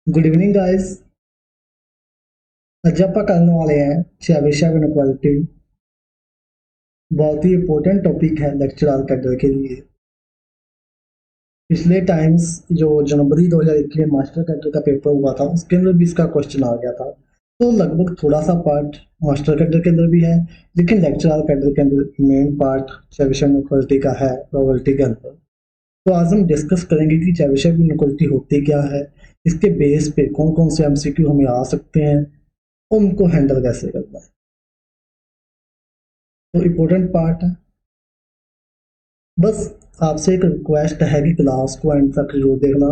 Good evening guys. आज ਆਪਾਂ करने वाले हैं चेबीशेव इनक्वालिटी। बहुत ही इंपॉर्टेंट टॉपिक है लेक्चरर कैडर के लिए। पिछले टाइम्स जो जनवरी 2021 में मास्टर कैडर का पेपर हुआ था उसके अंदर भी इसका क्वेश्चन आ गया था। तो लगभग थोड़ा सा पार्ट मास्टर कैडर के अंदर भी है, लेकिन लेक्चरर कैडर के अंदर मेन पार्ट चेबीशेव इनक्वालिटी का है प्रोबेबिलिटी के अंदर। तो आज हम डिस्कस करेंगे कि चेबीशेव इनक्वालिटी होती क्या है, इसके बेस पे कौन कौन से एमसीक्यू हमें आ सकते हैं, उनको हैंडल कैसे करना है। तो इम्पोर्टेंट पार्ट है। बस आपसे एक रिक्वेस्ट है कि क्लास को एंड तक जरूर देखना।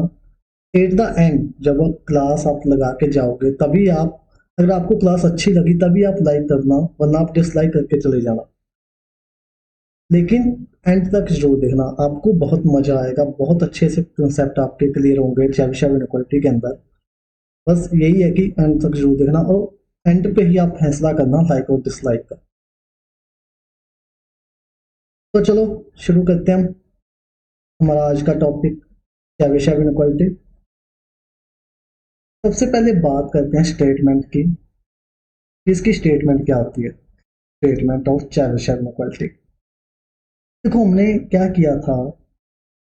एट द एंड जब क्लास आप लगा के जाओगे तभी आप, अगर आपको क्लास अच्छी लगी तभी आप लाइक करना, वरना आप डिसलाइक करके चले जाना। लेकिन एंड तक जरूर देखना, आपको बहुत मजा आएगा, बहुत अच्छे से कंसेप्ट आपके क्लियर होंगे चेबीशेव इनक्वालिटी के अंदर। बस यही है कि एंड तक जरूर देखना और एंड पे ही आप फैसला करना लाइक और डिसलाइक का। तो चलो शुरू करते हैं हम हमारा आज का टॉपिक चेबीशेव इनक्वालिटी। सबसे पहले बात करते हैं स्टेटमेंट की। इसकी स्टेटमेंट क्या होती है? Statement of Chebyshev inequality. देखो हमने क्या किया था,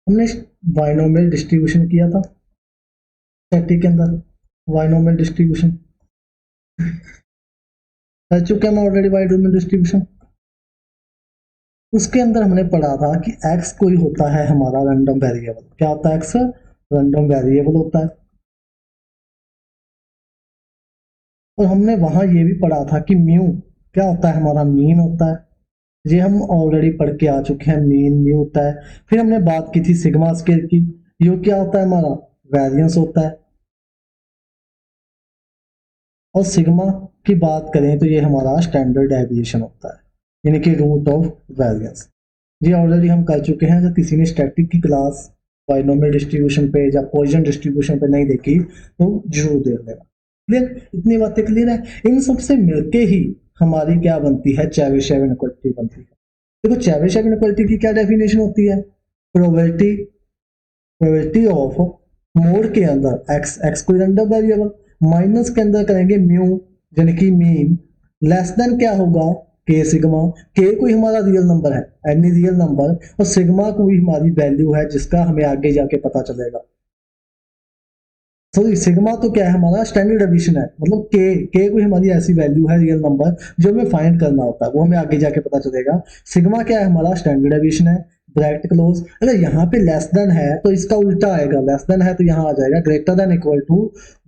हमने बाइनोमियल डिस्ट्रीब्यूशन किया था स्टैटिक के अंदर। बाइनोमियल डिस्ट्रीब्यूशन कर चुके हैं हम ऑलरेडी। बाइनोमियल डिस्ट्रीब्यूशन उसके अंदर हमने पढ़ा था कि x कोई होता है हमारा रैंडम वेरिएबल। क्या होता है? x रैंडम वेरिएबल होता है। और हमने वहां ये भी पढ़ा था कि म्यू क्या होता है? हमारा मीन होता है। ये हम ऑलरेडी पढ़ के आ चुके हैं, मीन म्यू होता है। फिर हमने बात की थी सिग्मा स्केयर की। यू क्या होता है? हमारा वेरिएंस होता है। और सिग्मा की बात करें तो ये हमारा स्टैंडर्ड डेविएशन होता है, यानी कि रूट ऑफ वेरिएंस। ये ऑलरेडी हम कर चुके हैं। जब किसी ने स्टैटिक की क्लास बाइनोमियल डिस्ट्रीब्यूशन पे या पॉइजन डिस्ट्रीब्यूशन पे नहीं देखी तो जरूर देख लेना। क्लियर? इतनी बातें क्लियर है। इन सबसे मिलके ही हमारी क्या बनती है? चेबीशेव इनक्वालिटी बनती है। देखो चेबीशेव इनक्वालिटी की क्या डेफिनेशन होती है? प्रोबेबिलिटी प्रोबेबिलिटी ऑफ मोड के अंदर एक्स कोई रैंडम वेरिएबल, माइनस के अंदर करेंगे म्यू यानी कि मीन, लेस देन क्या होगा? के सिग्मा। के कोई हमारा रियल नंबर है, एनी रियल नंबर, और सिग्मा कोई हमारी वैल्यू है जिसका हमें आगे जाके पता चलेगा। सॉरी, सिग्मा तो क्या है? हमारा स्टैंडर्ड डेविएशन है। मतलब के कोई हमारी ऐसी वैल्यू है रियल नंबर जो हमें फाइंड करना होता है, वो हमें आगे जाके पता चलेगा। सिग्मा क्या है? हमारा स्टैंडर्ड डेविएशन है। Bracket close. अगर यहाँ पे लेस देन है तो इसका उल्टा आएगा, लेस देन है तो यहाँ आ जाएगा greater than equal to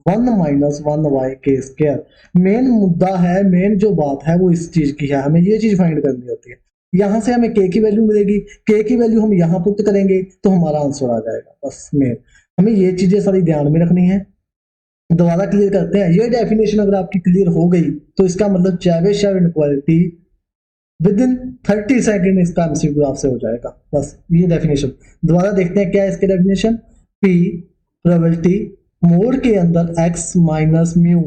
1 - 1 y के स्क्वायर। मेन मुद्दा है, मेन जो बात है वो इस चीज की है, हमें ये चीज फाइंड करनी होती है। यहाँ से हमें के की वैल्यू मिलेगी, के की वैल्यू हम यहाँ पुट करेंगे तो हमारा आंसर आ जाएगा। बस मेन हमें ये चीजें सारी ध्यान में रखनी है। दोबारा क्लियर करते हैं। ये डेफिनेशन अगर आपकी क्लियर हो गई तो इसका मतलब Chebyshev inequality with in 30 second इसका एमसीक्यू आपसे हो जाएगा। बस ये डेफिनेशन दोबारा देखते हैं क्या है इसके डेफिनेशन। पी प्रोबेबिलिटी मोड के अंदर x minus mu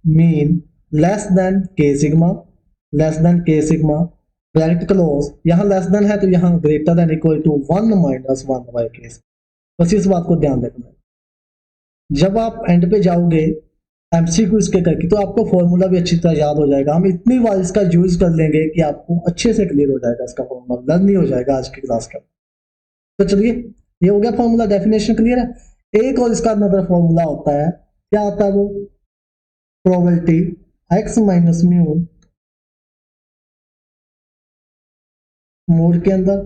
mean less than के सिग्मा, लेस देन के सिग्मा, ब्रैकेट क्लोज। यहाँ लेस देन है तो यहाँ greater than equal to 1 - 1 y के। बस इस बात को ध्यान रखना है। जब आप एंड पे जाओगे एमसीक्यू इसके करके तो आपको फॉर्मूला भी अच्छी तरह याद हो जाएगा। हम इतनी बार इसका यूज कर लेंगे कि आपको अच्छे से क्लियर हो जाएगा, इसका फॉर्मूला लर्न ही हो जाएगा आज की क्लास का। तो चलिए, ये हो गया फॉर्मूला, डेफिनेशन क्लियर है। एक और इसका अनदर फॉर्मूला होता है। क्या होता है वो? Probability x minus mu mode के अंदर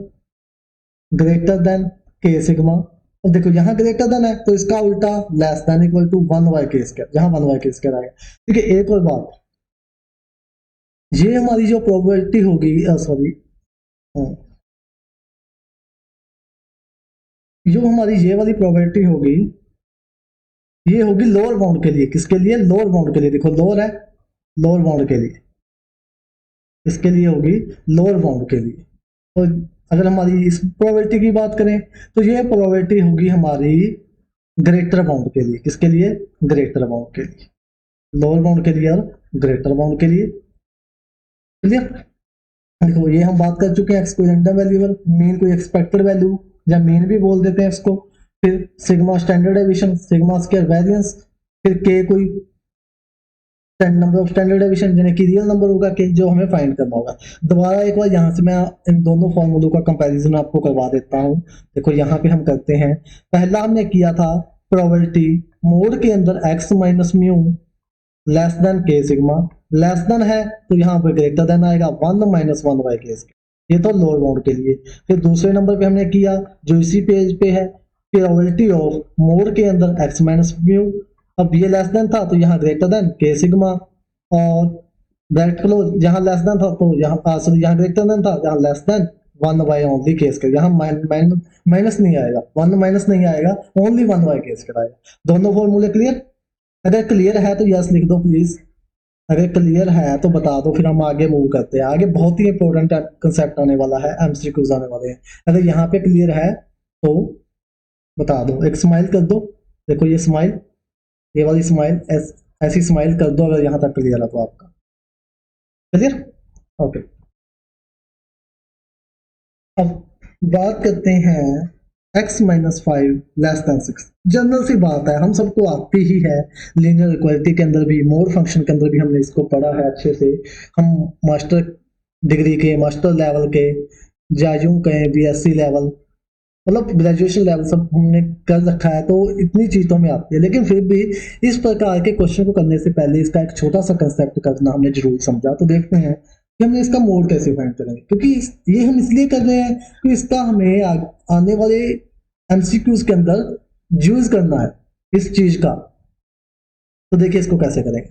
ग्रेटर देन के सिग्मा। और देखो यहाँ ग्रेटर देन है तो इसका उल्टा less than equal to 1 y के स्क्वायर, जहां 1 y के स्क्वायर आएगा। ठीक है, एक और बात, ये हमारी जो प्रोबेबिलिटी होगी, सॉरी, जो हमारी ये वाली प्रोबेबिलिटी होगी, ये होगी लोअर बाउंड के लिए। किसके लिए? लोअर बाउंड के लिए। देखो लोअर है, लोअर बाउंड के लिए, इसके लिए होगी लोअर बाउंड के लिए। तो अगर हमारी इस प्रोबेबिलिटी की बात करें तो ये प्रोबेबिलिटी होगी हमारी ग्रेटर बाउंड के लिए। किसके लिए? ग्रेटर बाउंड के लिए। लोअर बाउंड के लिए और ग्रेटर बाउंड के लिए। क्लियर? देखो ये हम बात कर चुके हैं, एक्स कोई रैंडम वेरिएबल, मीन कोई एक्सपेक्टेड वैल्यू या मीन भी बोल देते हैं इसको। फिर sigma standard deviation, sigma square variance, फिर के कोई नंबर ऑफ स्टैंडर्ड डेविएशन यानी कि रियल नंबर होगा के, जो हमें फाइंड करना होगा। दोबारा एक बार यहाँ से मैं इन दोनों फॉर्मूलों का कंपैरिजन आपको करवा देता हूँ। देखो यहाँ पे हम करते हैं, पहला हमने किया था प्रोबेबिलिटी मोड के अंदर x minus mu less than के सिग्मा, लेस देन है तो यहाँ पे ग्रेटर देन आएगा 1 माइनस 1 बाई के। ये तो लोअर बाउंड के लिए। फिर दूसरे नंबर पे हमने किया जो इसी पेज पे है, प्रोबेबिलिटी ऑफ मोड के अंदर x माइनस म्यू, अब ये लेस देन था तो यहाँ ग्रेटर देन के सिग्मा, और ब्रैकेट क्लोज, जहाँ लेस देन था तो यहाँ सॉरी यहाँ ग्रेटर देन था, जहाँ लेस देन 1 बाई ओनली के स्क्वायर, यहाँ माइनस नहीं आएगा, 1 माइनस नहीं आएगा, ओनली 1 बाई के स्क्वायर आएगा। दोनों फॉर्मूले क्लियर? अगर क्लियर है तो यस लिख दो प्लीज, अगर क्लियर है तो बता दो, फिर हम आगे मूव करते हैं। आगे बहुत ही इंपॉर्टेंट कंसेप्ट आने वाला है, एमसीक्यूज आने वाले हैं। अगर यहाँ पे क्लियर है तो बता दो, एक स्माइल कर दो। देखो ये स्माइल, ये वाली स्माइल, ऐसी स्माइल कर दो अगर यहाँ तक क्लियर है तो आपका क्लियर। ओके, अब बात करते हैं x minus 5 less than 6। General सी बात है, हम सबको आती ही है, लीनियर इक्वालिटी के अंदर भी, मोड फंक्शन के अंदर भी हमने इसको पढ़ा है अच्छे से। हम मास्टर डिग्री के, मास्टर लेवल के, या यूं कहें बीएससी लेवल, मतलब ग्रेजुएशन लेवल सब हमने कर रखा है, तो इतनी चीज तो हमें आती है। लेकिन फिर भी इस प्रकार के क्वेश्चन को करने से पहले इसका एक छोटा सा कंसेप्ट करना हमने जरूर समझा। तो देखते हैं कि हम इसका मोड कैसे फाइंड करेंगे, क्योंकि ये हम इसलिए कर रहे हैं कि इसका हमें आने वाले एमसीक्यूज के अंदर यूज करना है इस चीज का। तो देखिए इसको कैसे करेंगे,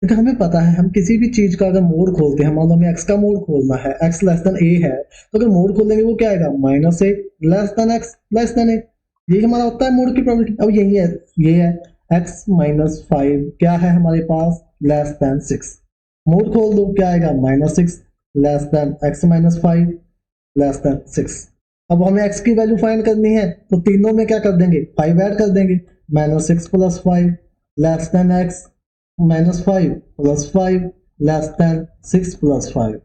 क्योंकि हमें पता है हम किसी भी चीज का अगर मोड खोलते हैं, मान लो हमें x का मोड खोलना है, x लेस देन a है, तो अगर मोड खोलेंगे वो क्या आएगा, minus A less than x less than A. यही हमारा होता है मोड की प्रोबेबिलिटी। अब यही है, ये है x माइनस 5 क्या है हमारे पास, लेस देन 6। मोड खोल दो, क्या आएगा, minus 6 less than x minus 5 less than 6। अब हमें x की वैल्यू फाइंड करनी है, तो तीनों में क्या कर देंगे, 5 ऐड कर देंगे, minus 6 plus 5 less than x minus 5 plus 5 less than 6 plus 5,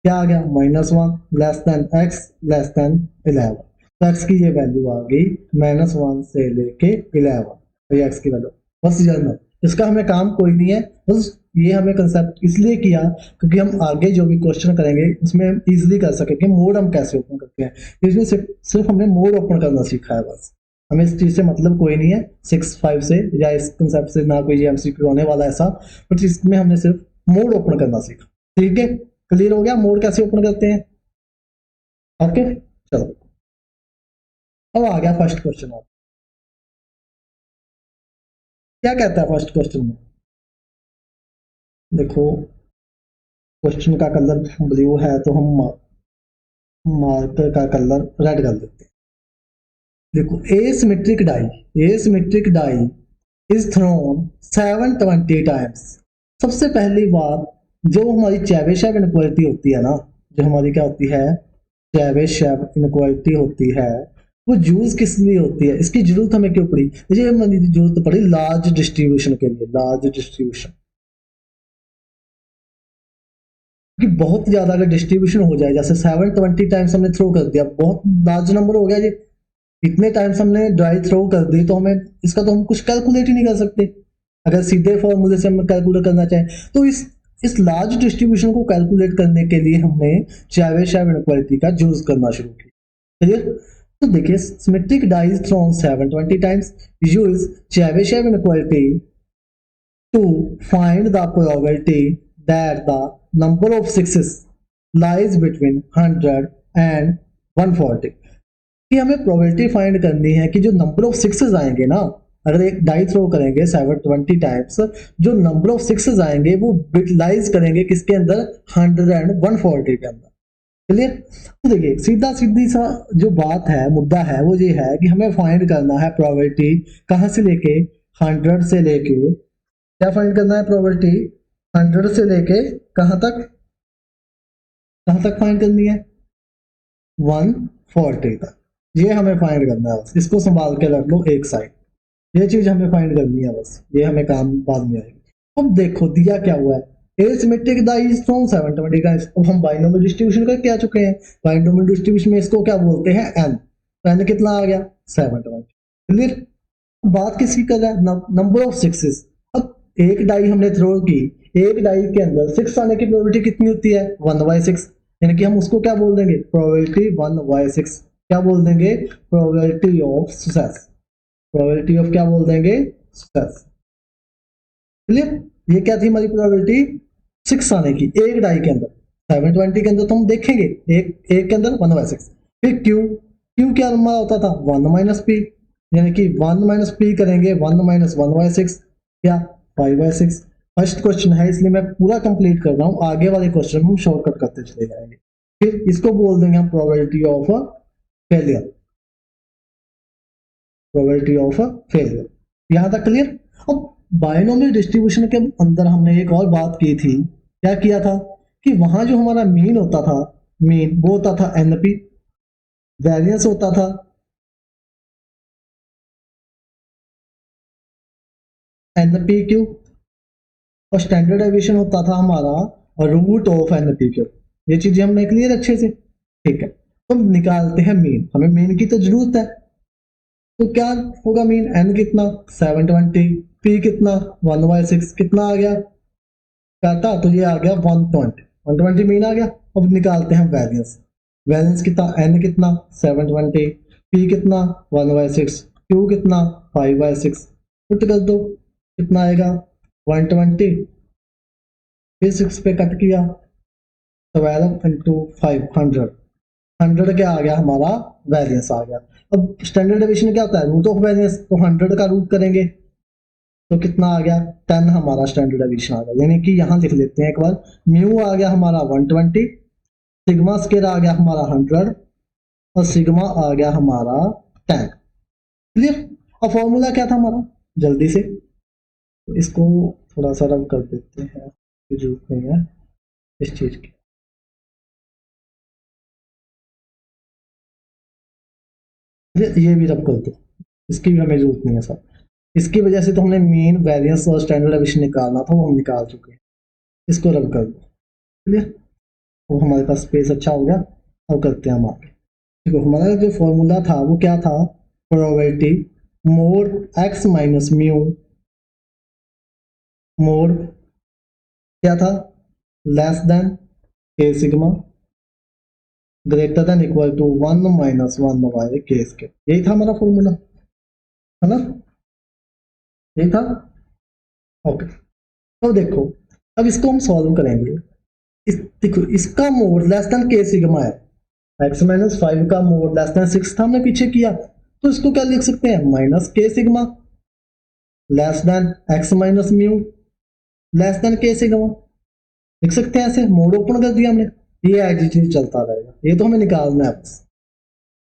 क्या आ गया, minus 1 less than x less then 11। तो x की ये वैल्यू आ गई माइनस 1 से लेके 11, तो ये x की वैल्यू बस जनरल। इसका हमें काम कोई नहीं है, बस ये हमें कंसेप्ट इसलिए किया क्योंकि हम आगे जो भी क्वेश्चन करेंगे उसमें हम इजीली कर सकेंगे मोड हम कैसे ओपन करते हैं। इसमें सिर्फ हमने मोड ओपन करना सीखा है, बस हमें इस चीज से मतलब कोई नहीं है 6-5 से, या इस कंसेप्ट से ना कोई एमसीक्यू होने वाला ऐसा, बट इसमें हमने सिर्फ मोड ओपन करना सीखा। ठीक है, क्लियर हो गया मोड कैसे ओपन करते हैं। ओके चलो, अब आ गया फर्स्ट क्वेश्चन। आप क्या कहता है फर्स्ट क्वेश्चन में, देखो क्वेश्चन का कलर ब्लू है तो हम मार्कर का कलर रेड कर देते हैं। देखो asymmetric die is thrown 720 times. सबसे पहली बात, जो हमारी चेबीशेव इनक्वालिटी होती है ना, जो हमारी क्या होती है, चेबीशेव इनक्वालिटी होती है, वो यूज किस लिए होती है, इसकी जरूरत हमें क्यों पड़ी, मुझे हमारी जरूरत पड़ी लार्ज डिस्ट्रीब्यूशन के लिए। लार्ज डिस्ट्रीब्यूशन कि बहुत ज्यादा अगर डिस्ट्रीब्यूशन हो जाए, जैसे 720 टाइम्स हमने थ्रो कर दिया, बहुत लार्ज नंबर हो गया जी, इतने टाइम्स हमने ड्राई थ्रो कर दी, तो हमें इसका तो हम कुछ कैलकुलेट ही नहीं कर सकते। अगर सीधे फॉर्मूले से हम कैलकुलेट करना चाहें तो इस लार्ज डिस्ट्रीब्यूशन को कैलकुलेट करने के लिए हमने चेबीशेव इनक्वालिटी का यूज करना शुरू किया। क्लियर? तो देखिए symmetric die is thrown 720 times, use Chebyshev inequality to find the probability that the number of sixes lies between 100 and 140। कि हमें प्रोबेबिलिटी फाइंड करनी है कि जो नंबर ऑफ सिक्सेस आएंगे ना, अगर एक डाई थ्रो करेंगे 720 टाइम्स, जो नंबर ऑफ सिक्सेस आएंगे वो बिटलाइज करेंगे किसके अंदर, 100 एंड 140 के अंदर। क्लियर? तो देखिए सीधा सीधी सा जो बात है, मुद्दा है, वो ये है कि हमें फाइंड करना है प्रोबेबिलिटी कहाँ से लेके, 100 से लेके, क्या फाइंड करना है, प्रोबेबिलिटी 100 से लेके कहाँ तक फाइंड करनी है, 140 तक। ये हमें फाइंड करना है, बस इसको संभाल के रख लो एक साइड, ये चीज हमें फाइंड करनी है, बस ये हमें काम बाद में आएगी। अब देखो दिया क्या हुआ है, asymmetric die is from 720 times. अब हम बाइनोमियल डिस्ट्रीब्यूशन करके आ चुके हैं, बाइनोमियल डिस्ट्रीब्यूशन में इसको क्या बोलते हैं, n। तो n कितना आ गया, 720। क्लियर? बात किसकी कर रहा है, नंबर ऑफ सिक्सेस। अब एक डाई हमने थ्रो की, एक डाई के अंदर 6 आने की प्रोबेबिलिटी कितनी होती है, 1/6, यानी कि हम उसको क्या बोल देंगे, प्रोबेबिलिटी 1/6। क्या बोल देंगे, probability of success, probability of क्या बोल देंगे, सक्सेस। क्लियर, ये क्या थी हमारी प्रोबेबिलिटी 6 आने की एक डाई के अंदर। 720 के अंदर तो हम देखेंगे एक के अंदर 1/6। फिर क्यू, क्यू क्या नंबर होता था, 1 - p, यानी कि 1 - p करेंगे, 1 - 1/6 क्या, 5/6। फर्स्ट क्वेश्चन है इसलिए मैं पूरा कंप्लीट कर रहा हूँ, आगे वाले क्वेश्चन हम शॉर्टकट करते चले जाएंगे। फिर इसको बोल देंगे हम probability of failure, probability of failure. यहां तक क्लियर। अब बायनोमियल डिस्ट्रीब्यूशन के अंदर हमने एक और बात की थी, क्या किया था कि वहां जो हमारा मीन होता था, मीन वो होता था एनपी, वेरिएंस होता था एनपीक्यू, और स्टैंडर्ड डेविएशन होता था हमारा रूट ऑफ एनपीक्यू। ये चीजें हमने क्लियर अच्छे से, ठीक है। तो हम निकालते हैं मीन, हमें मीन की तो जरूरत है। तो क्या होगा मीन, एन कितना 720, पी कितना 1/6, कितना आ गया कहता, तो ये आ गया 120 मीन आ गया। अब निकालते हैं वैरियंस, वैरियंस कितना, एन कितना 720, पी कितना 1/6, क्यू कितना 5/6, पुट कर दो, कितना आएगा 120, फिर 6 पे कट किया, 12 इंटू 500, 100 क्या आ गया हमारा, वैरियंस आ गया। अब स्टैंडर्ड डेविएशन क्या होता है, रूट ऑफ वैरियंस, तो 100 का रूट करेंगे तो कितना आ गया 10, हमारा स्टैंडर्ड डेविएशन आ गया। यानी कि यहां लिख लेते हैं एक बार, म्यू आ गया हमारा 120, सिग्मा स्केयर आ गया हमारा 100, और सिग्मा आ गया हमारा 10। क्लियर। अब फॉर्मूला क्या था हमारा, जल्दी से तो इसको थोड़ा सा रब कर देते हैं, जरूरत नहीं है इस चीज की। ये भी रब कर दो, इसकी भी हमें जरूरत नहीं है सर। इसकी वजह से तो हमने मीन, वेरिएंस और स्टैंडर्ड डेविएशन निकालना था, वो हम निकाल चुके हैं। इसको रब कर दो, क्लियर। तो हमारे पास स्पेस अच्छा हो गया। अब करते हैं हम आगे। देखो हमारा जो फॉर्मूला था वो क्या था, probability mod x minus mu, mod क्या था, लेस देन के sigma, greater than equal to 1 - 1 के स्केयर। यही था हमारा फॉर्मूला, है ना, यही था। ओके, तो देखो अब इसको हम सॉल्व करेंगे। देखो इसका मोड लेस देन के सिग्मा है, x - 5 का मोड लेस देन 6 था, हमने पीछे किया, तो इसको क्या लिख सकते हैं, minus K sigma less than x minus mu less than के सिग्मा, लिख सकते हैं ऐसे। मोड ओपन कर दिया हमने, ये एज इट इज चलता रहेगा, ये तो हमें निकालना है बस।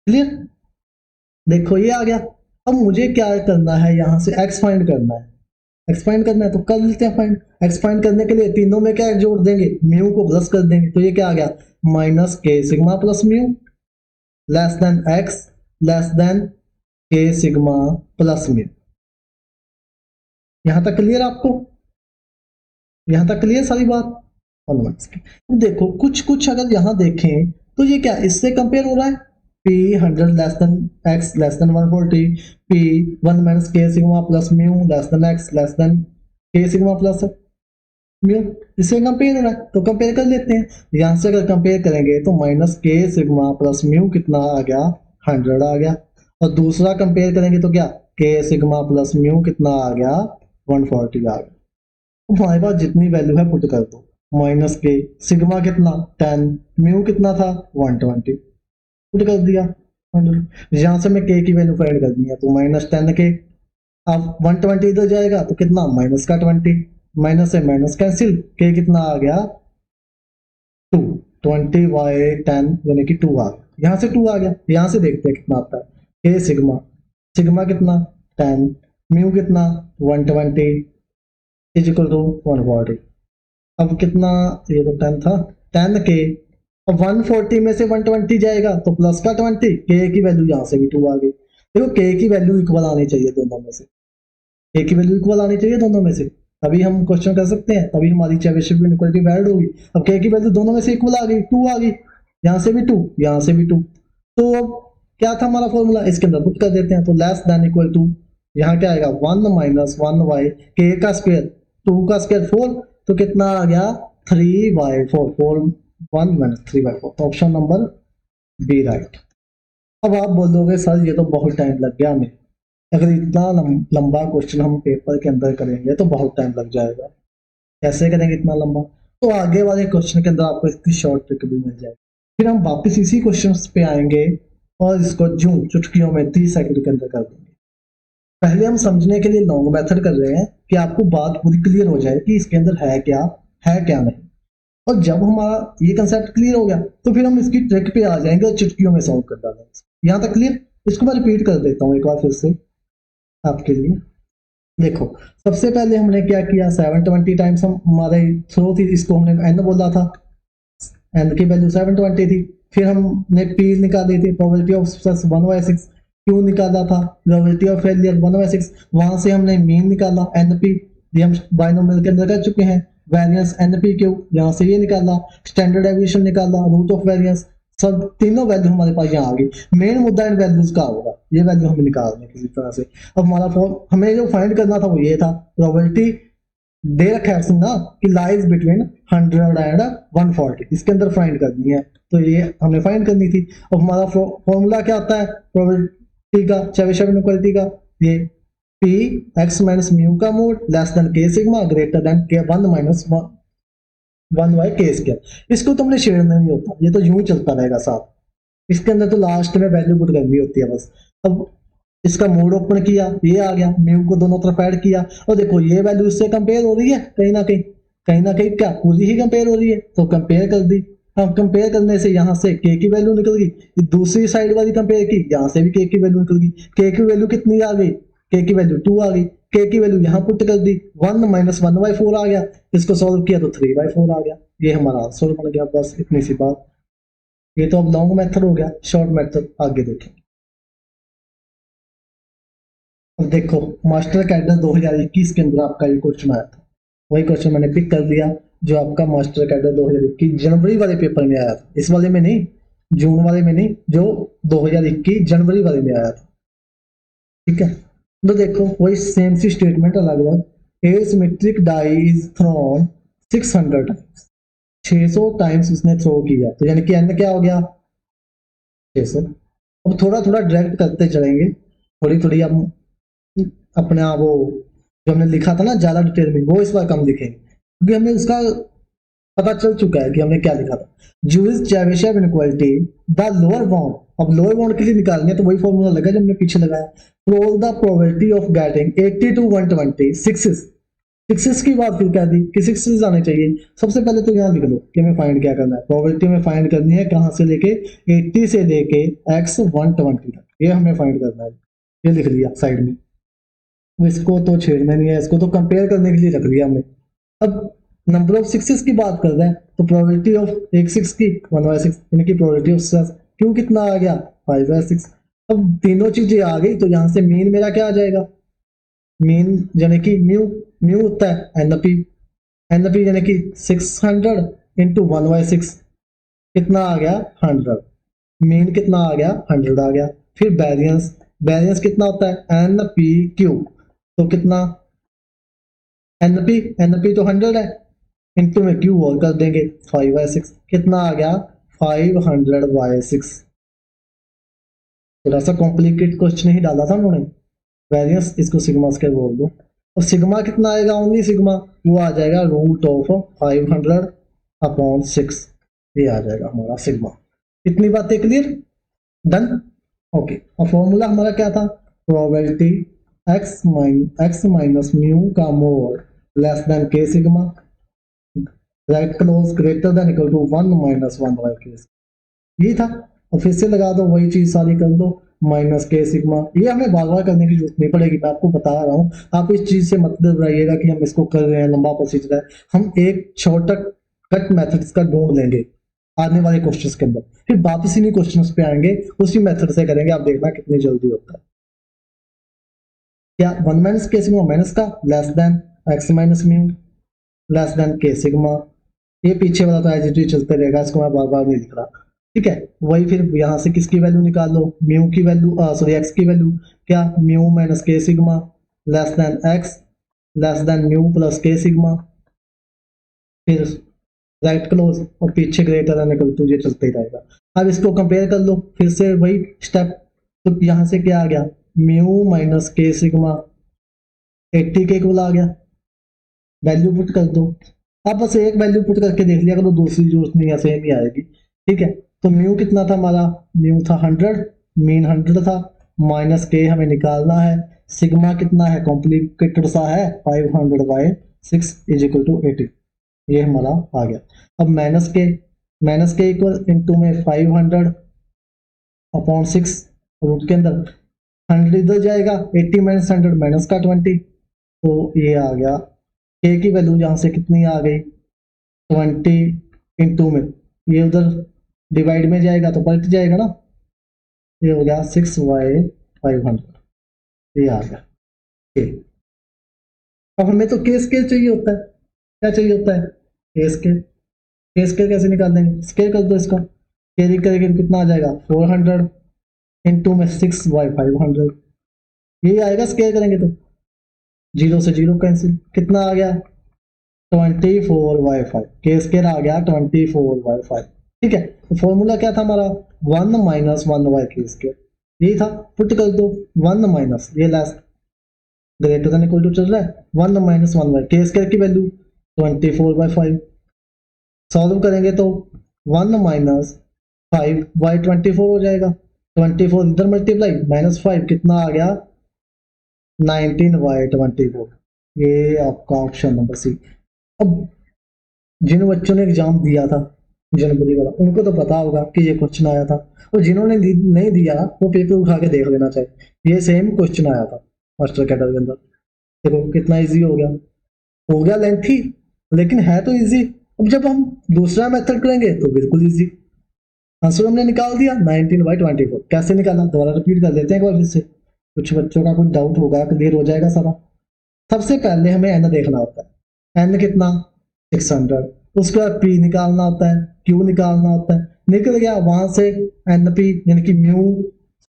क्लियर, देखो ये आ गया। अब मुझे क्या करना है, यहां से x फाइंड करना है, x फाइंड करना है तो कर लेते हैं फाइंड। x फाइंड करने के लिए तीनों में क्या जोड़ देंगे, म्यू को प्लस कर देंगे, तो ये क्या आ गया, minus K sigma plus mu less than x less than के सिग्मा प्लस म्यू। यहां तक क्लियर आपको, यहां तक क्लियर सारी बात। अब देखो कुछ कुछ अगर यहां देखें तो ये क्या इससे कंपेयर हो रहा है, p 100 less than x less than 140, p 1 minus K sigma plus mu less than x less than के सिग्मा प्लस म्यू, इससे कंपेयर हो रहा है तो कंपेयर कर लेते हैं। यहां से अगर कंपेयर करेंगे तो minus K sigma plus mu कितना आ गया, 100 आ गया, और दूसरा कंपेयर करेंगे तो क्या, के सिग्मा प्लस म्यू कितना आ गया, 140 आ गया। हमारे पास जितनी वैल्यू है पुट कर दो, माइनस के सिग्मा कितना 10, म्यू कितना था 120, पुट कर दिया 100। यहां से मैं के की वैल्यू फाइंड करनी है तो -10 के, अब 120 इधर जाएगा तो कितना माइनस का 20, माइनस से माइनस कैंसिल, के कितना आ गया 2, 20/10 यानी कि 2 आ गया, यहाँ से 2 आ गया। यहाँ से देखते हैं कितना आता है, के सिग्मा, सिग्मा कितना 10, म्यू कितना 120 इज इक्वल टू 140। अब कितना, ये तो 10 था, 10 के, अब 140 में से 120 जाएगा तो प्लस का 20, के की वैल्यू यहाँ से भी 2 आ गई। देखो के की वैल्यू इक्वल आनी चाहिए दोनों में से, के की वैल्यू इक्वल आनी चाहिए दोनों में से, तभी हम क्वेश्चन कर सकते हैं, तभी हमारी चेबीशेव इनइक्वालिटी वैलिड होगी। अब के की वैल्यू दोनों में से इक्वल आ गई, 2 आ गई, यहाँ से भी 2, यहाँ से भी 2, तो अब क्या था हमारा फॉर्मूला, इसके अंदर पुट कर देते हैं, तो लेस देन इक्वल टू, यहाँ क्या आएगा 1 माइनस 1y के का स्क्वायर 2 का स्क्वायर 4, तो कितना आ गया 3/4, 4 1 माइनस 3/4, तो ऑप्शन नंबर बी राइट। अब आप बोलोगे सर ये तो बहुत टाइम लग गया हमें, अगर इतना लंबा क्वेश्चन हम पेपर के अंदर करेंगे तो बहुत टाइम लग जाएगा, कैसे करेंगे इतना लंबा? तो आगे वाले क्वेश्चन के अंदर आपको इसकी शॉर्ट ट्रिक भी मिल जाएगी। फिर हम वापस इसी क्वेश्चन पे आएंगे और इसको जूं चुटकियों में 30 सेकंड के अंदर कर देंगे। पहले हम समझने के लिए लॉन्ग मेथड कर रहे हैं कि आपको बात पूरी क्लियर हो जाए कि इसके अंदर है क्या नहीं। और जब हमारा ये कंसेप्ट क्लियर हो गया तो फिर हम इसकी ट्रिक पे आ जाएंगे और चुटकियों में सॉल्व कर डालेंगे। यहाँ तक क्लियर? इसको मैं रिपीट कर देता हूँ एक बार फिर से आपके लिए। देखो, सबसे पहले हमने क्या किया, 720 टाइम्स हमारे थ्रो थी, इसको हमने n बोला था, n की वैल्यू 720 थी। फिर हमने p निकाली थी, प्रोबेबिलिटी ऑफ सक्सेस 1/6, q निकाला था, प्रोबेबिलिटी ऑफ फेलियर 1/6, वहां से हमने मीन निकाला np, ये हम बाइनोमियल के अंदर कर चुके हैं, वेरिएंस npq, यहाँ से ये निकाला, स्टैंडर्ड डेविएशन निकाला, रूट ऑफ वेरिएंस, सब तीनों वैल्यू हमारे पास यहाँ आ गई। मेन मुद्दा इन वैल्यूज का होगा, ये वैल्यू हमें निकालने किसी तरह से। अब हमारा फॉर्म हमें जो फाइंड करना था वो ये था, प्रोबेबिलिटी दे रखा है ना कि लाइज बिटवीन 100 एंड 140, इसके अंदर फाइंड करनी है, तो ये हमने फाइंड करनी थी। अब हमारा फॉर्मूला क्या आता है प्रोबेबिलिटी का, चेबीशेव इनइक्वालिटी का, ये p x माइनस म्यू का mod less than k sigma greater then k 1 minus 1 by k square. इसको तो हमने छेड़ना नहीं होता, ये तो यूं ही चलता रहेगा साथ, इसके अंदर तो लास्ट में वैल्यू पुट करनी होती है बस। अब इसका मोड ओपन किया, ये आ गया, म्यू को दोनों तरफ ऐड किया, और देखो ये वैल्यू इससे कंपेयर हो रही है कहीं ना कहीं क्या पूरी ही कंपेयर हो रही है, तो कंपेयर कर दी। हम कंपेयर करने से यहाँ से k की वैल्यू निकल गई, दूसरी साइड वाली कंपेयर की, यहाँ से भी k की वैल्यू निकल गई। k की वैल्यू कितनी आ गई, k की वैल्यू 2 आ गई, k की वैल्यू यहाँ पुट कर दी, 1 माइनस 1/4 आ गया, इसको सॉल्व किया तो 3/4 आ गया, ये हमारा आंसर बन गया, बस इतनी सी बात। ये तो अब लॉन्ग मेथड हो गया, शॉर्ट मेथड आगे देखेंगे। अब देखो, मास्टर कैडर 2021 के अंदर आपका ये क्वेश्चन आया था, वही क्वेश्चन मैंने पिक कर लिया जो आपका मास्टर कैडर 2021 जनवरी वाले पेपर में आया था, इस वाले में नहीं, जून वाले में नहीं, जो 2021 जनवरी वाले में आया था। ठीक है, तो देखो वही सेम सी स्टेटमेंट अलग अलग, a symmetric die is thrown 600 times, 600 times उसने थ्रो किया, तो यानी कि एन क्या हो गया 600। अब थोड़ा थोड़ा डायरेक्ट करते चलेंगे, थोड़ी थोड़ी हम अपने आप वो जो हमने लिखा था ना ज्यादा डिटेल में, वो इस बार कम लिखेंगे क्योंकि हमें उसका पता चल चुका है कि हमने क्या लिखा था। Juris Chebyshev inequality the lower bound, अब लोअर बाउंड के लिए निकालनी है तो वही फॉर्मूला लगा जो हमने पीछे लगाया, prove the probability of getting 80 to 120 sixes की बात फिर क्या दी कि 6 आने चाहिए। सबसे पहले तो यहाँ लिख लो कि हमें फाइंड क्या करना है, प्रोबेबिलिटी में फाइंड करनी है कहाँ से लेके 80 से लेके x 120 तक, ये हमें फाइंड करना है, ये लिख लिया साइड में। इसको तो छेड़ना नहीं है, इसको तो कंपेयर करने के लिए रख लिया हमने। अब नंबर ऑफ सिक्सेस की बात कर रहे हैं तो प्रोबेबिलिटी ऑफ एक 6 की 1/6, यानी कि प्रोबेबिलिटी ऑफ सक्सेस क्यों कितना आ गया 5/6। अब तीनों चीजें आ गई तो यहाँ से मीन मेरा क्या आ जाएगा, मीन यानी कि म्यू होता है एनपी यानी कि 600 इंटू 1/6 कितना आ गया 100, मीन कितना आ गया 100 आ गया। फिर वेरिएंस कितना होता है NPQ, तो कितना NP तो 100 है, इंटू में Q और कर देंगे 5/6, कितना आ गया 500/6। थोड़ा सा कॉम्प्लिकेट क्वेश्चन ही डाला था उन्होंने, वेरिएंस इसको सिग्मा स्क्वायर बोल दो, और सिग्मा कितना आएगा, ओनली सिग्मा, वो आ जाएगा रूट ऑफ 500/6, ये आ जाएगा हमारा सिग्मा। इतनी बातें क्लियर, डन, ओके। और फॉर्मूला हमारा क्या था, प्रोबेबिलिटी x माइनस म्यू का mod less than k sigma right close greater than equal to 1 minus 1/k, ये था। और फिर से लगा दो वही चीज सारी कर दो, माइनस k सिग्मा, ये हमें बार बार करने की जरूरत नहीं पड़ेगी, मैं आपको बता रहा हूँ, आप इस चीज से मत घबराइएगा कि हम इसको कर रहे हैं लंबा प्रोसीजर है, हम एक शॉर्टकट मेथड्स का ढूंढ लेंगे आने वाले क्वेश्चंस के अंदर, फिर वापस इन्हीं क्वेश्चंस पे आएंगे, उसी मेथड से करेंगे, आप देखना कितनी जल्दी होता है। क्या 1 माइनस k सिग्मा माइनस का less than x minus mu less than k sigma, ये पीछे वाला तो एज इट इज चलते रहेगा, इसको मैं बार बार नहीं लिख रहा। ठीक है, वही फिर यहाँ से किसकी वैल्यू निकाल लो, म्यू की वैल्यू, सॉरी एक्स की वैल्यू, क्या mu minus K sigma less than x less then mu plus के सिग्मा, फिर राइट क्लोज और पीछे ग्रेटर देन इक्वल टू, ये चलते ही रहेगा। अब इसको कंपेयर कर लो फिर से वही स्टेप, तो यहाँ से क्या आ गया, म्यू माइनस के सिग्मा 80 के इक्वल आ गया, वैल्यू पुट कर दो। अब बस एक वैल्यू पुट करके देख लिया करो, दूसरी जरूरत नहीं है, सेम ही आएगी। ठीक है, तो म्यू कितना था हमारा, म्यू था 100, मीन 100 था, माइनस के हमें निकालना है, सिग्मा कितना है, कॉम्प्लिकेटेड सा है, 500/6 इज इक्वल टू 80, ये हमारा आ गया। अब माइनस के इक्वल इंटू में 500/6 रूट के अंदर 100 इधर जाएगा, 80 माइनस 100 माइनस का 20, तो ये आ गया के की वैल्यू यहाँ से कितनी आ गई 20 इंटू में, ये उधर डिवाइड में जाएगा तो पलट जाएगा ना, ये हो गया 6/500, ये आ गया के। अब हमें तो के स्केल चाहिए होता है, क्या चाहिए होता है, के स्केल। के स्केल कैसे निकाल देंगे, स्केल कर दो इसका, कैरी करेंगे तो कितना आ जाएगा 400 इंटू में 6/500, यही आएगा स्केल करेंगे तो, 0 से 0 कैंसिल, कितना आ गया 24/5, के स्केल आ गया 24/5। ठीक है, तो फॉर्मूला क्या था हमारा, 1 माइनस 1/के स्केल, यही था, पुट कर दो 1 माइनस, ये less greater than equal to चल रहा है, 1 माइनस 1/, के स्केल की वैल्यू 24/5, सॉल्व करेंगे तो 1 माइनस 5/24 हो जाएगा, 24 इधर मल्टीप्लाई माइनस 5 कितना आ गया 19/24, ये आपका ऑप्शन नंबर सी। अब जिन बच्चों ने एग्जाम दिया था जनवरी वाला, उनको तो पता होगा कि ये क्वेश्चन आया था, और जिन्होंने नहीं दिया वो पेपर उठा के देख लेना चाहिए, ये सेम क्वेश्चन आया था मास्टर कैडर के अंदर। देखो कितना इजी हो गया लेंथी, लेकिन है तो इजी। अब जब हम दूसरा मेथड करेंगे तो बिल्कुल इजी, आंसर हमने निकाल दिया 19/24। कैसे निकाला दोबारा रिपीट कर देते हैं एक बार फिर से, कुछ बच्चों का कुछ डाउट होगा, क्लियर हो जाएगा सारा। सबसे पहले हमें एन देखना होता है, एन कितना 600, उसके बाद पी निकालना होता है, क्यू निकालना होता है, निकल गया वहां से एन पी यानी कि म्यू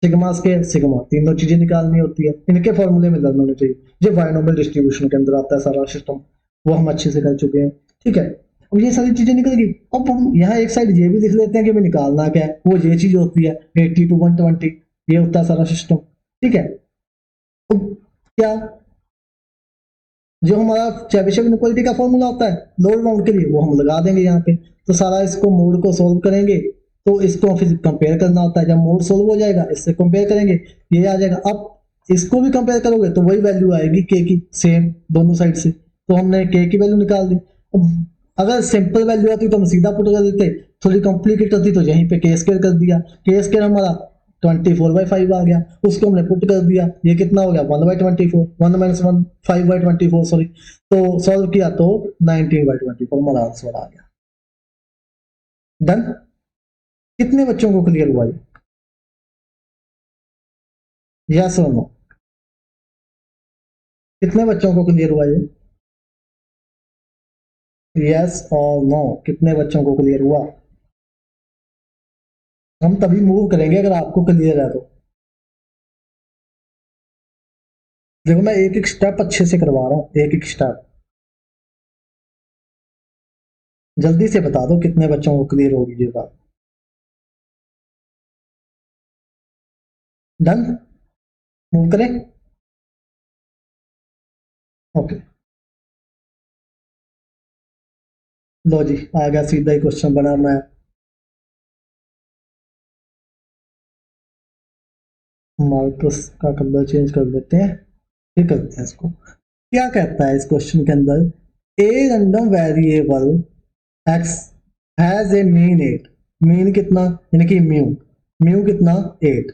सिग्मा स्केयर सिग्मा, तीनों चीजें निकालनी होती है, इनके फॉर्मूले में लर्न होने चाहिए। जो बायनोमियल डिस्ट्रीब्यूशन के अंदर आता है सारा सिस्टम, वो हम अच्छे से कर चुके हैं। ठीक है, अब ये सारी चीजें निकल गई, अब हम यहाँ एक साइड ये भी लिख लेते हैं कि हमें निकालना क्या है, वो ये चीज होती है 80 to 120, ये होता है सारा सिस्टम। ठीक है, अब क्या जो हमारा चेबीशेव इनइक्वालिटी का फॉर्मूला होता है लोअर बाउंड के लिए, वो हम लगा देंगे यहाँ पे, तो सारा इसको मोड को सोल्व करेंगे, तो इसको फिर कंपेयर करना होता है, जब मोड सोल्व हो जाएगा इससे कंपेयर करेंगे, ये आ जाएगा। अब इसको भी कंपेयर करोगे तो वही वैल्यू आएगी के की, सेम दोनों साइड से, तो हमने के की वैल्यू निकाल दी। अब अगर सिंपल वैल्यू आती तो हम सीधा पुट कर देते, थोड़ी कॉम्प्लिकेट होती तो यहीं पे के स्क्वायर कर दिया, के स्क्वायर हमारा 24/5 आ गया, उसको हमने पुट कर दिया, ये कितना हो गया 1/24, 1 माइनस 1 5/24 सॉरी, तो सॉल्व किया तो 19/24 हमारा आंसर आ गया। डन। कितने बच्चों को क्लियर हुआ ये, यस और नो, कितने बच्चों को क्लियर हुआ ये, यस और नो, कितने बच्चों को क्लियर हुआ। हम तभी मूव करेंगे अगर आपको क्लियर है तो। देखो मैं एक एक स्टेप अच्छे से करवा रहा हूं, एक एक स्टेप, जल्दी से बता दो कितने बच्चों को क्लियर होगी ये बात। डन, मूव करें, ओके। लो जी आ गया सीधा ही क्वेश्चन बना, मैं मार्कस का कलर चेंज कर देते हैं, ये करते हैं इसको। क्या कहता है इस क्वेश्चन के अंदर, ए random variable x has a mean 8, mean कितना यानी कि म्यू, म्यू कितना 8।